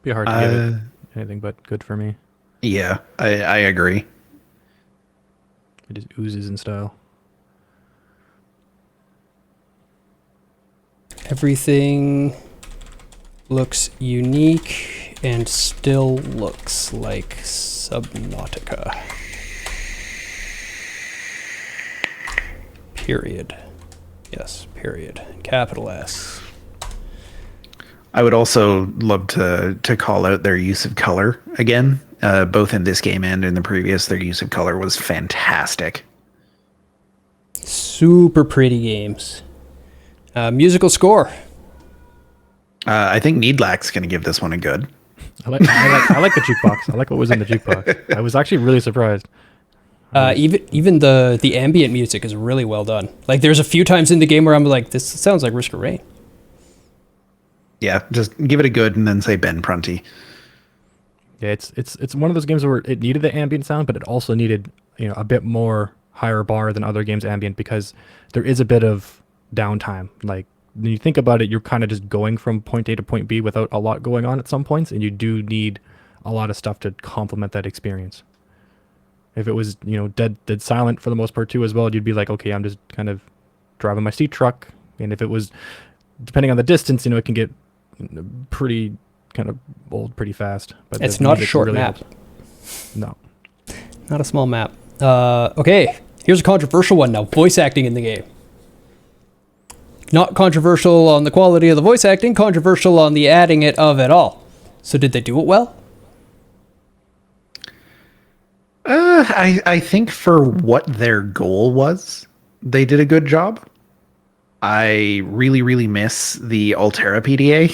C: Be hard to give it anything but good for me.
B: Yeah, I agree.
C: It just oozes in style.
A: Everything looks unique and still looks like Subnautica. Period. Yes, period. Capital S.
B: I would also love to call out their use of color again, both in this game and in the previous. Their use of color was fantastic.
A: Super pretty games. Musical score.
B: I think Needlack's going to give this one a good.
C: I like the jukebox. I like what was in the jukebox. I was actually really surprised.
A: Even the ambient music is really well done. Like there's a few times in the game where I'm like, this sounds like Risk of Rain.
B: Yeah, just give it a good and then say Ben Prunty.
C: Yeah, it's one of those games where it needed the ambient sound, but it also needed a bit more higher bar than other games ambient because there is a bit of downtime. Like when you think about it, you're kind of just going from point A to point B without a lot going on at some points, and you do need a lot of stuff to complement that experience. If it was dead silent for the most part too as well, you'd be like, okay, I'm just kind of driving my seat truck. And if it was, depending on the distance, it can get pretty kind of old pretty fast. But
A: it's not a short map.
C: No,
A: not a small map. Okay, here's a controversial one now. Voice acting in the game. Not controversial on the quality of the voice acting, controversial on the adding it of it all. So did they do it well?
B: I think for what their goal was, they did a good job. I really, really miss the Altera PDA.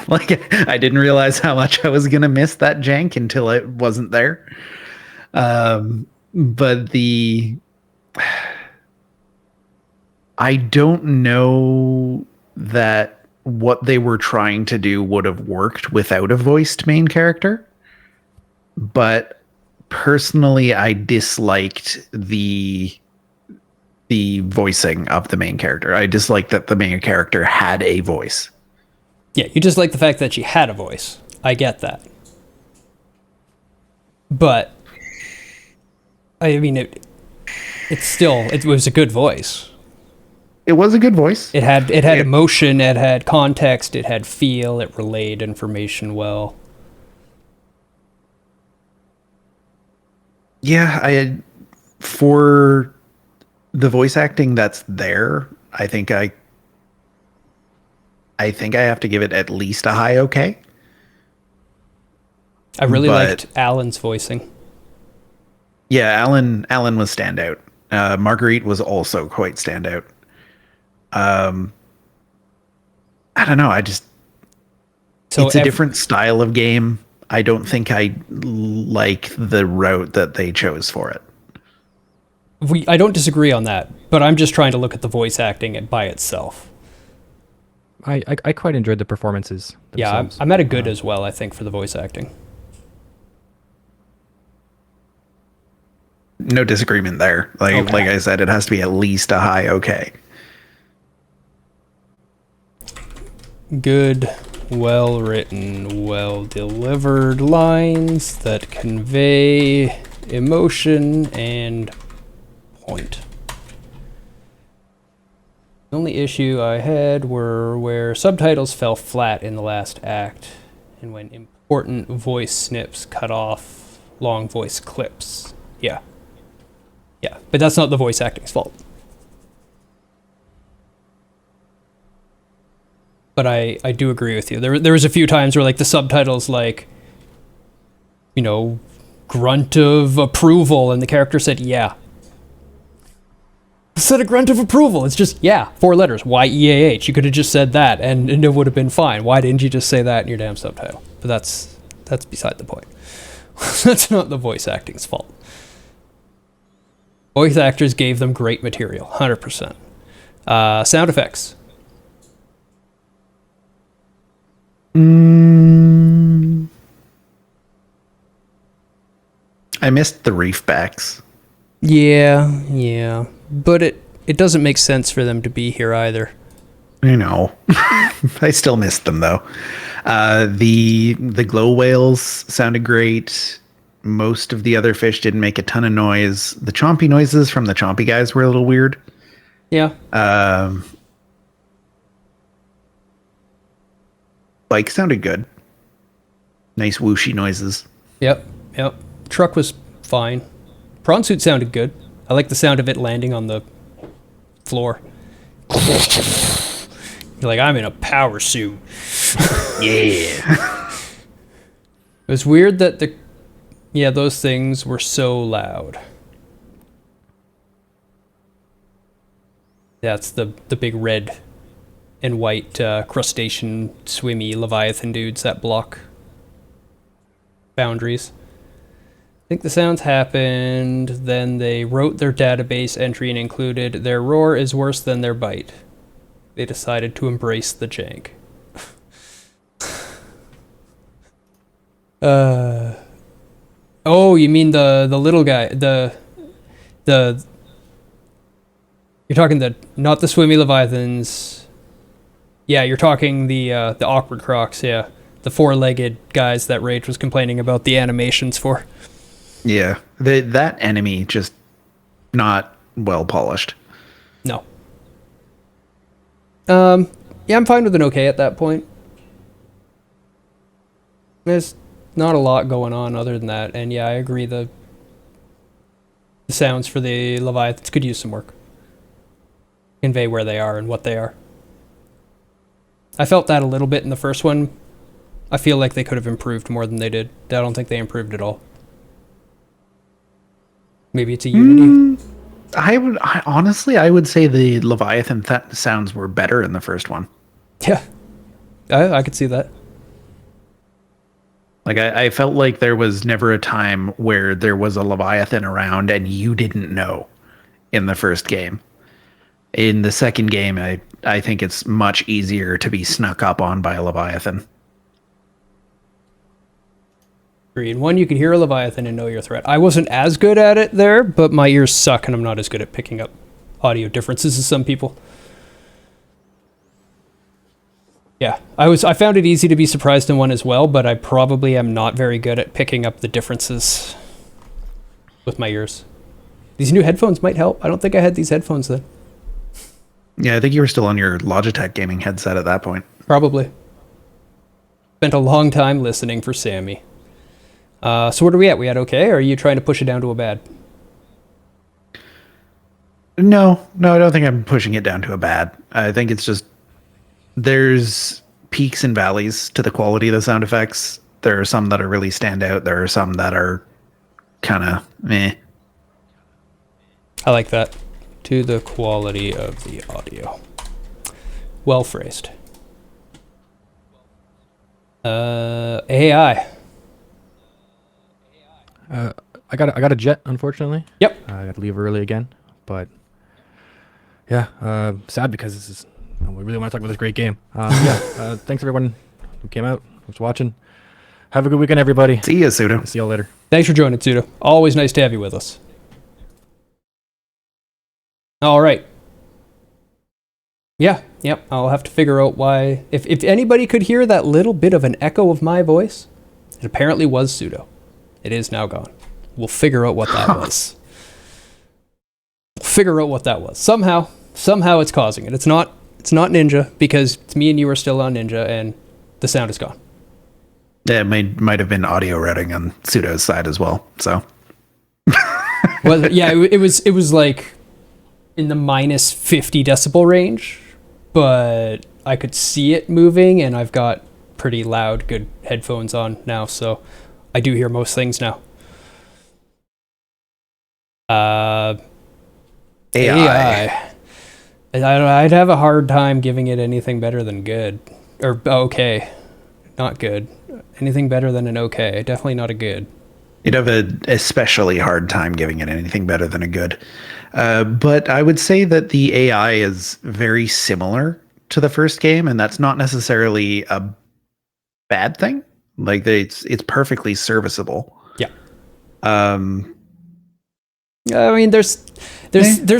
B: Like, I didn't realize how much I was going to miss that jank until it wasn't there. But I don't know that what they were trying to do would have worked without a voiced main character. But personally, I disliked the voicing of the main character. I disliked that the main character had a voice.
A: Yeah, you just like the fact that she had a voice. I get that. But I mean, it was a good voice.
B: It was a good voice.
A: It had emotion, it had context, it had feel, it relayed information well.
B: Yeah, for the voice acting that's there, I think I have to give it at least a high okay.
A: I really
B: But
A: liked Alan's voicing.
B: yeah, Alan was standout. Marguerite was also quite standout. I don't know.
A: So
B: It's a different style of game. I don't think I like the route that they chose for it.
A: I don't disagree on that, but I'm just trying to look at the voice acting by itself.
C: I quite enjoyed the performances
A: Yeah,
C: themselves.
A: I'm at a good as well, I think, for the voice acting.
B: No disagreement there.
A: Okay.
B: Like I said, it has to be at least a high okay.
A: Good, well written, well delivered lines that convey emotion and point. The only issue I had were where subtitles fell flat in the last act and when important voice snips cut off long voice clips. Yeah. Yeah, but that's not the voice acting's fault. But I do agree with you. There was a few times where like the subtitles like, you know, grunt of approval and the character said yeah. It said a grunt of approval. It's just yeah, 4 letters. YEAH. You could have just said that and it would have been fine. Why didn't you just say that in your damn subtitle? But that's beside the point. That's not the voice acting's fault. Voice actors gave them great material, 100%. Sound effects.
B: I missed the reef backs.
A: Yeah. But it doesn't make sense for them to be here either.
B: You know, I still missed them though. The glow whales sounded great. Most of the other fish didn't make a ton of noise. The chompy noises from the chompy guys were a little weird.
A: Yeah.
B: Bike sounded good. Nice whooshy noises.
A: Yep. Truck was fine. Prawn suit sounded good. I like the sound of it landing on the floor. You're like, I'm in a power suit.
B: Yeah.
A: It was weird that those things were so loud. That's the big red and white crustacean swimmy leviathan dudes that block boundaries. I think the sounds happened, then they wrote their database entry and included their roar is worse than their bite. They decided to embrace the jank. Oh, you mean the little guy, the you're talking not the swimmy leviathans. Yeah, you're talking the awkward crocs, yeah. The 4-legged guys that Rage was complaining about the animations for.
B: Yeah. That enemy just not well polished.
A: No. Yeah, I'm fine with an okay at that point. There's not a lot going on other than that, and yeah, I agree the sounds for the Leviathans could use some work. Convey where they are and what they are. I felt that a little bit in the first one. I feel like they could have improved more than they did. I don't think they improved at all. Maybe it's a Unity.
B: Honestly, I would say the Leviathan sounds were better in the first one.
A: Yeah. I could see that.
B: Like, I felt like there was never a time where there was a Leviathan around and you didn't know in the first game. In the second game, I think it's much easier to be snuck up on by a Leviathan.
A: In one, you could hear a Leviathan and know your threat. I wasn't as good at it there, but my ears suck and I'm not as good at picking up audio differences as some people. Yeah, I found it easy to be surprised in one as well, but I probably am not very good at picking up the differences with my ears. These new headphones might help. I don't think I had these headphones then.
B: Yeah, I think you were still on your Logitech gaming headset at that point.
A: Probably. Spent a long time listening for Sammy. So what are we at? We at okay, or are you trying to push it down to a bad?
B: No, I don't think I'm pushing it down to a bad. I think it's just there's peaks and valleys to the quality of the sound effects. There are some that are really stand out. There are some that are kind of meh.
A: I like that. To the quality of the audio. Well phrased. AI.
C: I got a jet, unfortunately.
A: Yep.
C: I got to leave early again, but yeah, sad because this is we really want to talk about this great game. Thanks everyone who came out, who's watching. Have a good weekend, everybody.
B: See ya, Pseudo.
C: See y'all later.
A: Thanks for joining, Pseudo. Always nice to have you with us. All right. Yeah, yep. I'll have to figure out why. If anybody could hear that little bit of an echo of my voice, it apparently was Pseudo. It is now gone. We'll figure out what that was. Somehow it's causing it. It's not Ninja, because it's me and you are still on Ninja and the sound is gone.
B: Yeah, it might have been audio routing on Pseudo's side as well. So
A: Well, yeah, it was like in the minus 50 decibel range, but I could see it moving, and I've got pretty loud, good headphones on now, so I do hear most things now. AI. I'd have a hard time giving it anything better than good. Or okay. Not good. Anything better than an okay. Definitely not a good.
B: you'd have an especially hard time giving it anything better than a good. But I would say that the AI is very similar to the first game, and that's not necessarily a bad thing. Like it's perfectly serviceable.
A: Yeah. I mean, there's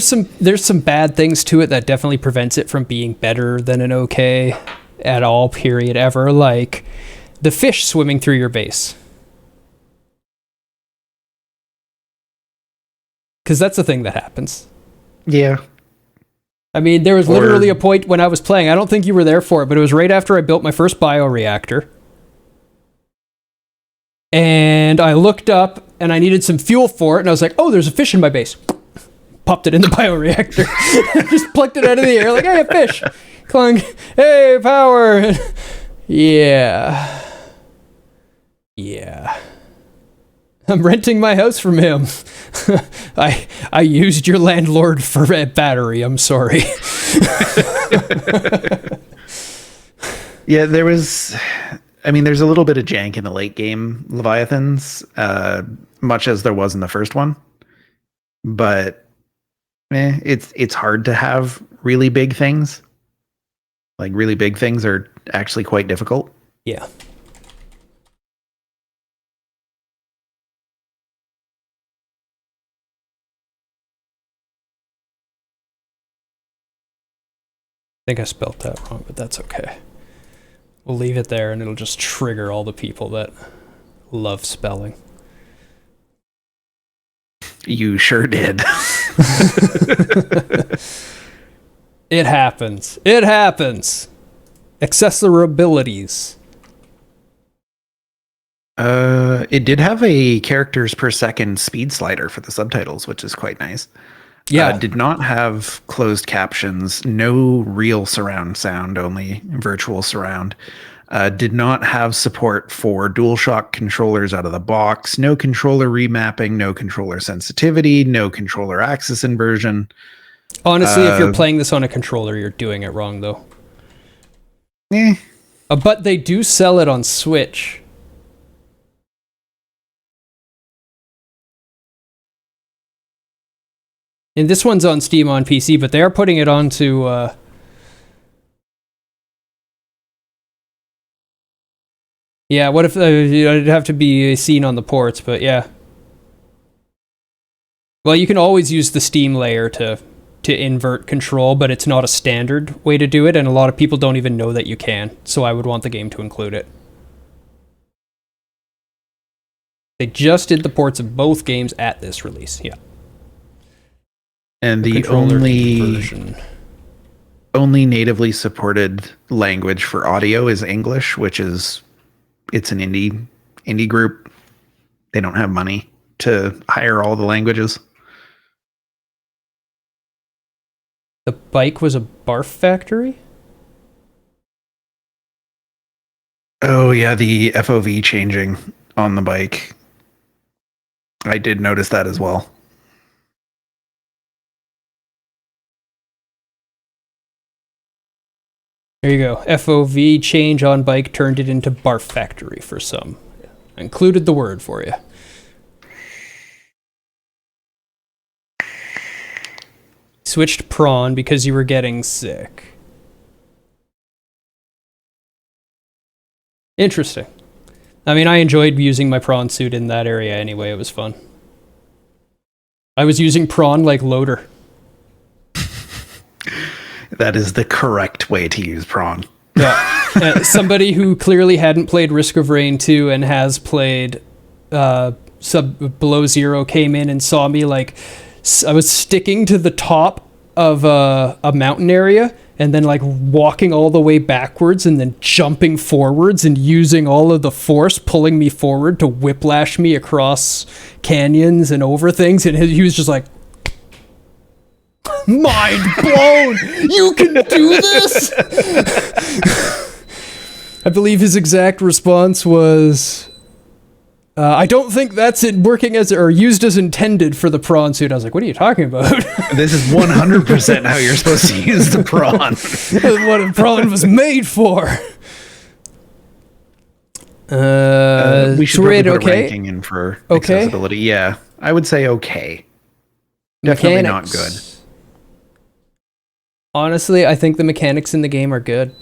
A: some bad things to it that definitely prevents it from being better than an okay at all, period, ever. Like the fish swimming through your base. Because that's the thing that happens.
B: Yeah.
A: I mean, there was literally a point when I was playing, I don't think you were there for it, but it was right after I built my first bioreactor. And I looked up and I needed some fuel for it, and I was like, oh, there's a fish in my base. Popped it in the bioreactor. Just plucked it out of the air, like, hey, a fish. Clunk. Hey, power. Yeah. I'm renting my house from him. I used your landlord for a battery. I'm sorry.
B: Yeah, there's a little bit of jank in the late game Leviathans, much as there was in the first one. But it's hard to have really big things. Like, really big things are actually quite difficult.
A: Yeah. I think I spelled that wrong, but that's okay. We'll leave it there, and it'll just trigger all the people that love spelling.
B: You sure did.
A: It happens. Accessibilities.
B: It did have a characters per second speed slider for the subtitles, which is quite nice.
A: Yeah.
B: Did not have closed captions, no real surround sound, only virtual surround. Did not have support for DualShock controllers out of the box, no controller remapping, no controller sensitivity, no controller axis inversion.
A: Honestly, if you're playing this on a controller, you're doing it wrong, though. But they do sell it on Switch. And this one's on Steam on PC, but they are putting it onto... Yeah, what if it'd have to be seen on the ports, but yeah. Well, you can always use the Steam layer to invert control, but it's not a standard way to do it, and a lot of people don't even know that you can, so I would want the game to include it. They just did the ports of both games at this release, yeah.
B: And the only natively supported language for audio is English, which is it's an indie group. They don't have money to hire all the languages.
A: The bike was a barf factory?
B: Oh yeah, the FOV changing on the bike. I did notice that as well.
A: There you go. FOV change on bike turned it into barf factory for some. I included the word for you. Switched prawn because you were getting sick. Interesting. I mean, I enjoyed using my prawn suit in that area anyway. It was fun. I was using prawn like loader.
B: That is the correct way to use prawn.
A: Yeah. Somebody who clearly hadn't played Risk of Rain 2 and has played Below Zero came in and saw me like I was sticking to the top of a mountain area and then like walking all the way backwards and then jumping forwards and using all of the force pulling me forward to whiplash me across canyons and over things. And he was just like, mind blown! You can do this! I believe his exact response was, I don't think that's it working as or used as intended for the prawn suit. I was like, what are you talking about?
B: This is 100% how you're supposed to use the prawn.
A: That's what a prawn was made for.
B: We should
A: so
B: probably
A: rate
B: put a
A: okay?
B: ranking in for
A: Okay.
B: accessibility. Yeah, I would say okay. Definitely not good.
A: Honestly, I think the mechanics in the game are good.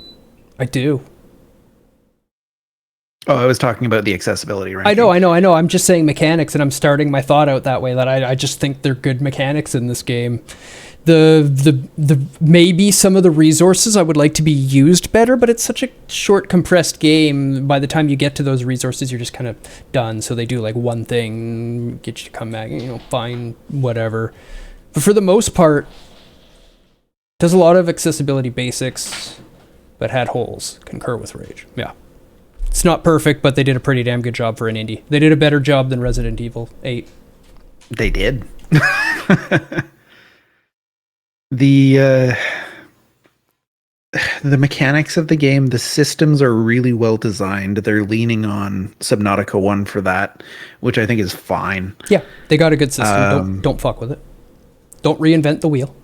A: I do.
B: Oh, I was talking about the accessibility ranking.
A: I know. I'm just saying mechanics, and I'm starting my thought out that way. That I just think they're good mechanics in this game. The maybe some of the resources I would like to be used better, but it's such a short, compressed game. By the time you get to those resources, you're just kind of done. So they do like one thing, get you to come back, fine, whatever. But for the most part, does a lot of accessibility basics, but had holes. Concur with Rage. Yeah. It's not perfect, but they did a pretty damn good job for an indie. They did a better job than Resident Evil 8.
B: They did. The mechanics of the game, the systems are really well designed. They're leaning on Subnautica 1 for that, which I think is fine.
A: Yeah, they got a good system. Don't fuck with it. Don't reinvent the wheel.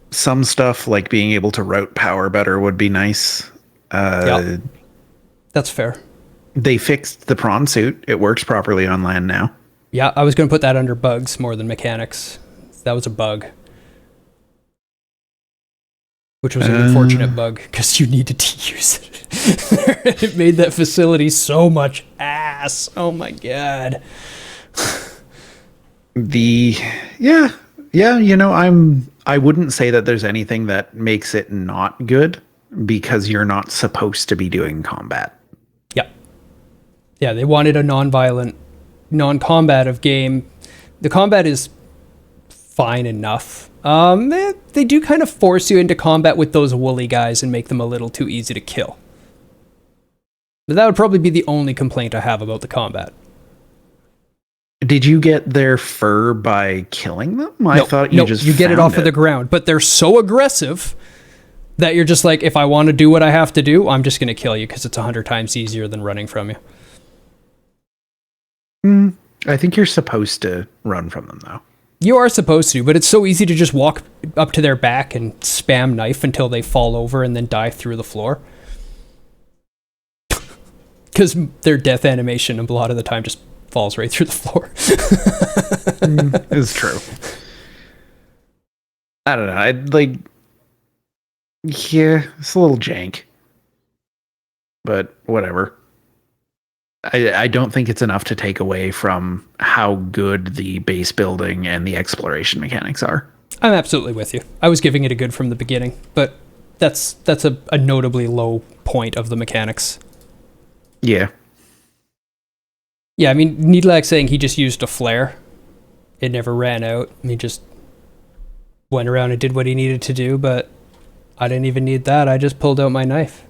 B: Some stuff like being able to route power better would be nice.
A: Yeah, that's fair.
B: They fixed the prawn suit. It works properly on land now.
A: Yeah, I was going to put that under bugs more than mechanics. That was a bug. Which was an unfortunate bug, because you needed to use it. It made that facility so much ass. Oh my god.
B: I wouldn't say that there's anything that makes it not good, because you're not supposed to be doing combat.
A: Yeah, they wanted a non-violent, non-combative game. The combat is fine enough. They do kind of force you into combat with those woolly guys and make them a little too easy to kill. But that would probably be the only complaint I have about the combat.
B: Did you get their fur by killing them? I thought you just
A: get it off of the ground, but they're so aggressive that you're just like, if I want to do what I have to do, I'm just going to kill you because it's 100 times easier than running from you.
B: I think you're supposed to run from them, though.
A: You are supposed to, but it's so easy to just walk up to their back and spam knife until they fall over and then die through the floor. Because their death animation a lot of the time just falls right through the floor.
B: It's true. I don't know. Yeah, it's a little jank. But whatever. I don't think it's enough to take away from how good the base building and the exploration mechanics are.
A: I'm absolutely with you. I was giving it a good from the beginning, but that's a notably low point of the mechanics.
B: Yeah.
A: Yeah, I mean, Needlac saying he just used a flare. It never ran out. He just went around and did what he needed to do, but I didn't even need that. I just pulled out my knife.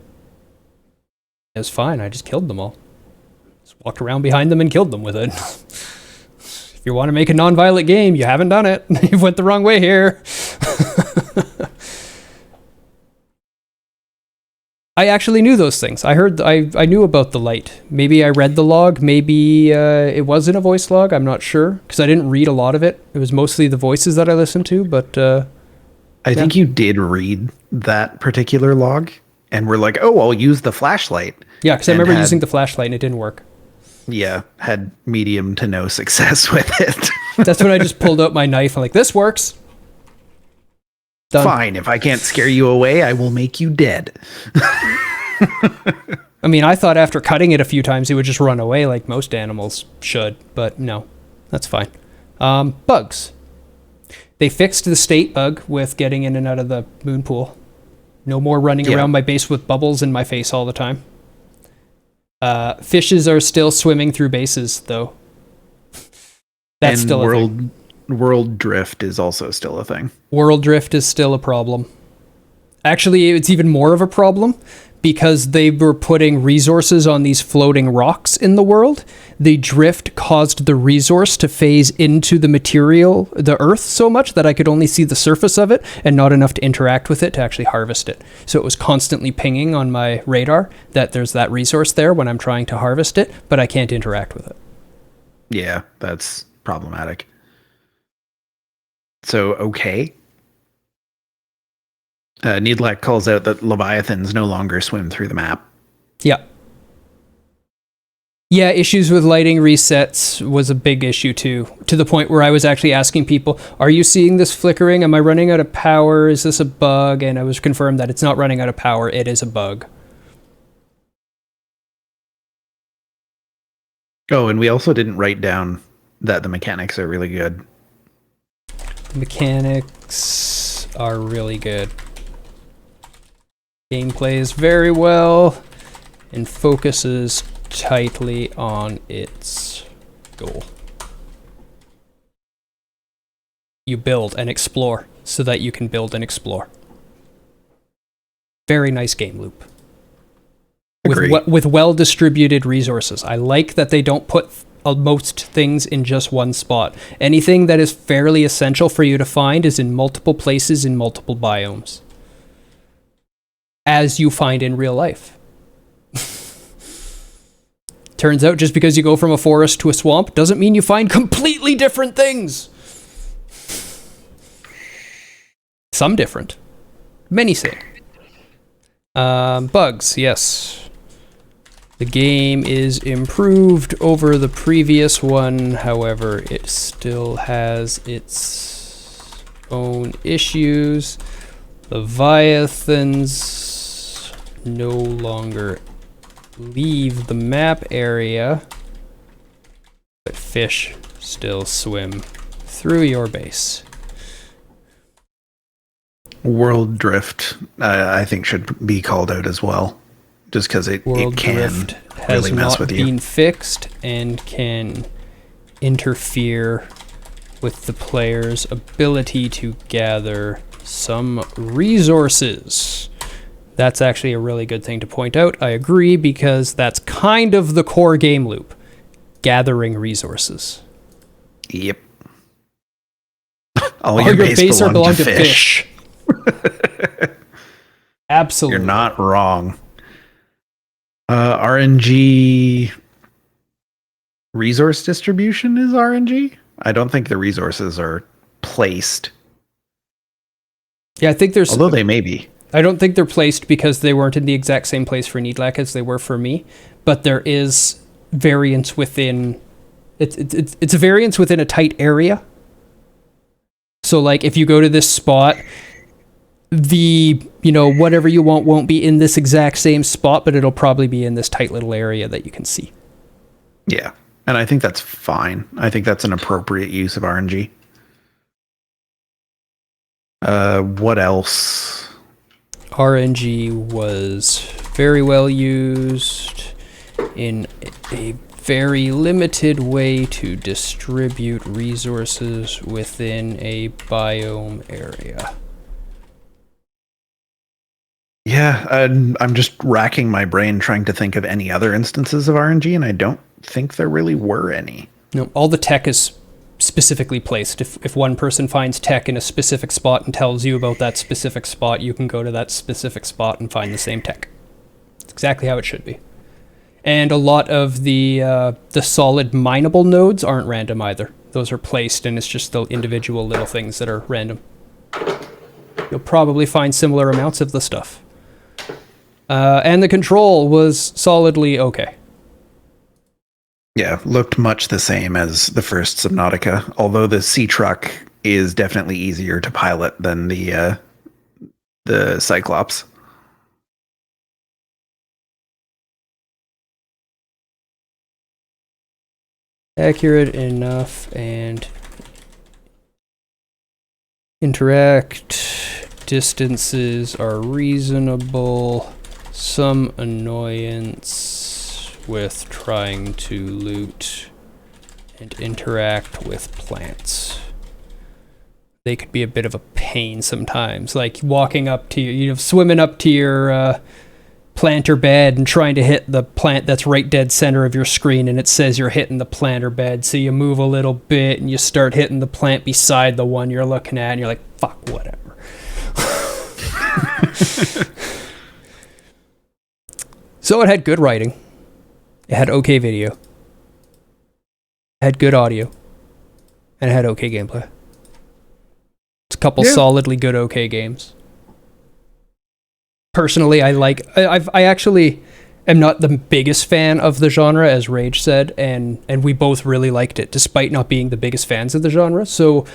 A: It was fine. I just killed them all. Just walked around behind them and killed them with it. If you want to make a non-violent game, you haven't done it. You went the wrong way here. I actually knew those things. I knew about the light. Maybe I read the log. Maybe it wasn't a voice log. I'm not sure because I didn't read a lot of it. It was mostly the voices that I listened to. But
B: I think you did read that particular log, and we're like, "Oh, I'll use the flashlight."
A: Yeah, because I remember using the flashlight and it didn't work.
B: Yeah, had medium to no success with it.
A: That's when I just pulled out my knife. I'm like, this works. Done.
B: Fine, if I can't scare you away, I will make you dead.
A: I mean, I thought after cutting it a few times, it would just run away like most animals should, but no, that's fine. Bugs. They fixed the state bug with getting in and out of the moon pool. No more running around my base with bubbles in my face all the time. Fishes are still swimming through bases, though. That's
B: and
A: still a thing.
B: World drift is also still a thing.
A: World drift is still a problem. Actually, it's even more of a problem because they were putting resources on these floating rocks in the world. The drift caused the resource to phase into the material, the earth, so much that I could only see the surface of it and not enough to interact with it to actually harvest it. So it was constantly pinging on my radar that there's that resource there when I'm trying to harvest it, but I can't interact with it.
B: Yeah, that's problematic. So, okay. Needlac calls out that Leviathans no longer swim through the map.
A: Yeah. Yeah, issues with lighting resets was a big issue too, to the point where I was actually asking people, are you seeing this flickering? Am I running out of power? Is this a bug? And I was confirmed that it's not running out of power. It is a bug.
B: Oh, and we also didn't write down that the mechanics are really good.
A: Mechanics are really good. Game plays very well and focuses tightly on its goal. You build and explore so that you can build and explore. Very nice game loop. With well-distributed resources. I like that they don't put most things in just one spot. Anything that is fairly essential for you to find is in multiple places in multiple biomes. As you find in real life. Turns out just because you go from a forest to a swamp doesn't mean you find completely different things. Some different. Many say. Bugs, yes. The game is improved over the previous one, however, it still has its own issues. Leviathans no longer leave the map area, but fish still swim through your base.
B: World drift, I think, should be called out as well. Just because it can really mess with you.
A: Has not been fixed and can interfere with the player's ability to gather some resources. That's actually a really good thing to point out. I agree, because that's kind of the core game loop. Gathering resources.
B: Yep. All your base belong to fish.
A: Absolutely.
B: You're not wrong. RNG resource distribution is RNG? I don't think the resources are placed.
A: Yeah, I think there's...
B: Although they may be.
A: I don't think they're placed because they weren't in the exact same place for Needlac as they were for me, but there is variance within... It's a variance within a tight area. So, like, if you go to this spot... whatever you want won't be in this exact same spot, but it'll probably be in this tight little area that you can see.
B: Yeah, and I think that's fine. I think that's an appropriate use of RNG. What else?
A: RNG was very well used in a very limited way to distribute resources within a biome area.
B: Yeah, I'm just racking my brain trying to think of any other instances of RNG, and I don't think there really were any.
A: No, all the tech is specifically placed. If one person finds tech in a specific spot and tells you about that specific spot, you can go to that specific spot and find the same tech. exactly how it should be. And a lot of the solid mineable nodes aren't random either. Those are placed, and it's just the individual little things that are random. You'll probably find similar amounts of the stuff. And the control was solidly okay.
B: Yeah, looked much the same as the first Subnautica, although the Sea Truck is definitely easier to pilot than the Cyclops.
A: Accurate enough and interact. Distances are reasonable. Some annoyance with trying to loot and interact with plants. They could be a bit of a pain sometimes, like walking up to swimming up to your planter bed and trying to hit the plant that's right dead center of your screen, and it says you're hitting the planter bed, so you move a little bit and you start hitting the plant beside the one you're looking at, and you're like, fuck, whatever. So it had good writing, it had okay video, it had good audio, and it had okay gameplay. It's a couple solidly good okay games. Personally, I actually am not the biggest fan of the genre, as Rage said, and we both really liked it, despite not being the biggest fans of the genre. So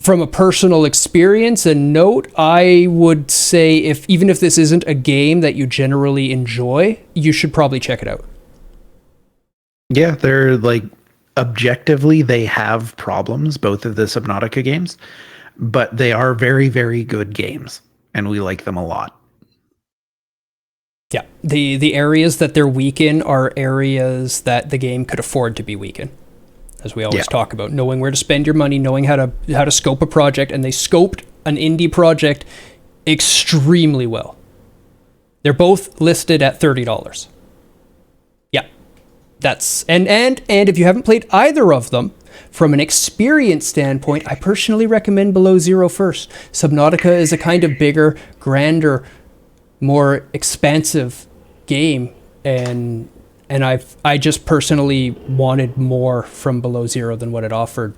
A: from a personal experience and note, I would say even if this isn't a game that you generally enjoy, you should probably check it out.
B: Yeah, they're like, objectively, they have problems, both of the Subnautica games, but they are very, very good games, and we like them a lot.
A: Yeah, the areas that they're weak in are areas that the game could afford to be weak in, as we always talk about, knowing where to spend your money, knowing how to scope a project, and they scoped an indie project extremely well. They're both listed at $30. Yeah, that's and if you haven't played either of them, from an experience standpoint, I personally recommend Below Zero first. Subnautica is a kind of bigger, grander, more expansive game, and I just personally wanted more from Below Zero than what it offered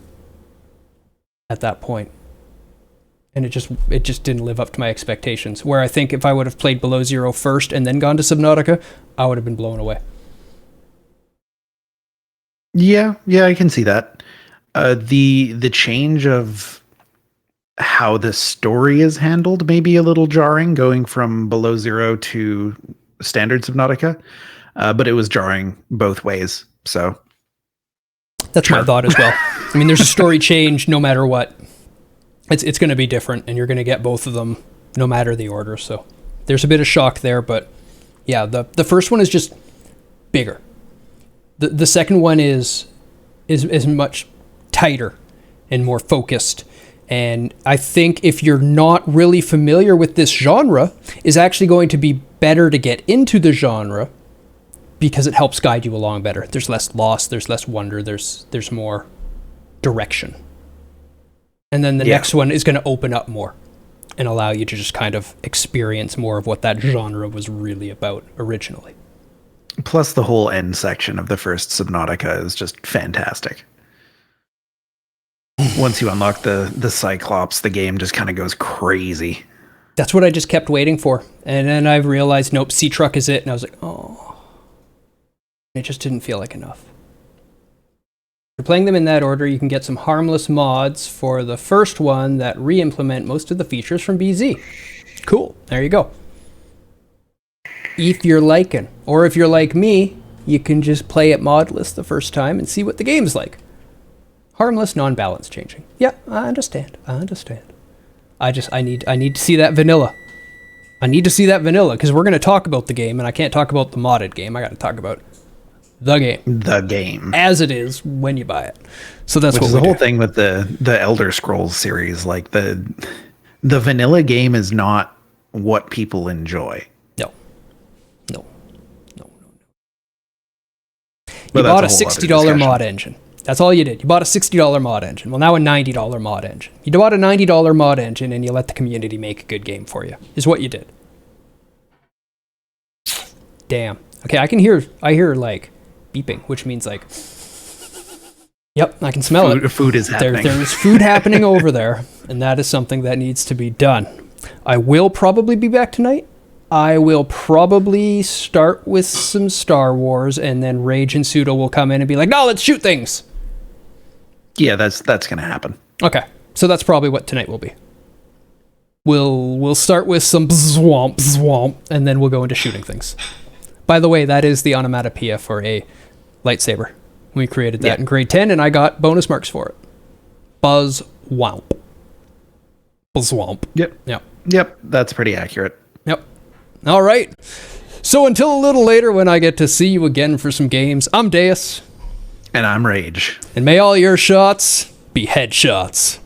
A: at that point. And it just didn't live up to my expectations. Where I think if I would have played Below Zero first and then gone to Subnautica, I would have been blown away.
B: Yeah, I can see that. The change of how the story is handled may be a little jarring, going from Below Zero to standard Subnautica, but it was jarring both ways. So
A: that's my thought as well. I mean, there's a story change no matter what. It's going to be different, and you're going to get both of them no matter the order. So there's a bit of shock there, but yeah, the first one is just bigger. The second one is much tighter and more focused. And I think if you're not really familiar with this genre, is actually going to be better to get into the genre because it helps guide you along better. There's less loss, there's less wonder, there's more direction. And then the next one is going to open up more and allow you to just kind of experience more of what that genre was really about originally.
B: Plus the whole end section of the first Subnautica is just fantastic. Once you unlock the Cyclops, the game just kind of goes crazy.
A: That's what I just kept waiting for. And then I realized, nope, Sea Truck is it. And I was like, oh. It just didn't feel like enough. If you're playing them in that order, you can get some harmless mods for the first one that re-implement most of the features from BZ. Cool. There you go. If you're liking. Or if you're like me, you can just play it modless the first time and see what the game's like. Harmless, non-balance changing. Yeah, I understand. I need to see that vanilla. I need to see that vanilla, because we're going to talk about the game, and I can't talk about the modded game. I got to talk about the game.
B: The game.
A: As it is when you buy it. So that's
B: Which
A: what
B: is
A: we
B: the whole
A: do.
B: thing with the Elder Scrolls series. Like, the vanilla game is not what people enjoy.
A: No.
B: But
A: You bought a
B: that's a whole other
A: $60
B: discussion.
A: mod engine. That's all you did. You bought a $60 mod engine. Well, now a $90 mod engine. You bought a $90 mod engine and you let the community make a good game for you, is what you did. Damn. Okay, I hear like beeping, which means like, yep, I can smell it.
B: Food is happening.
A: There's food happening over there, and that is something that needs to be done. I will probably be back tonight. I will probably start with some Star Wars, and then Rage and Sudo will come in and be like, no, let's shoot things.
B: Yeah, that's going to happen.
A: Okay, so that's probably what tonight will be. We'll start with some zwomp, and then we'll go into shooting things. By the way, that is the onomatopoeia for a lightsaber. We created that in grade 10, and I got bonus marks for it. Buzz womp. Buzzwomp.
B: Yep, that's pretty accurate.
A: Yep. All right. So until a little later when I get to see you again for some games, I'm Deus.
B: And I'm Rage.
A: And may all your shots be headshots.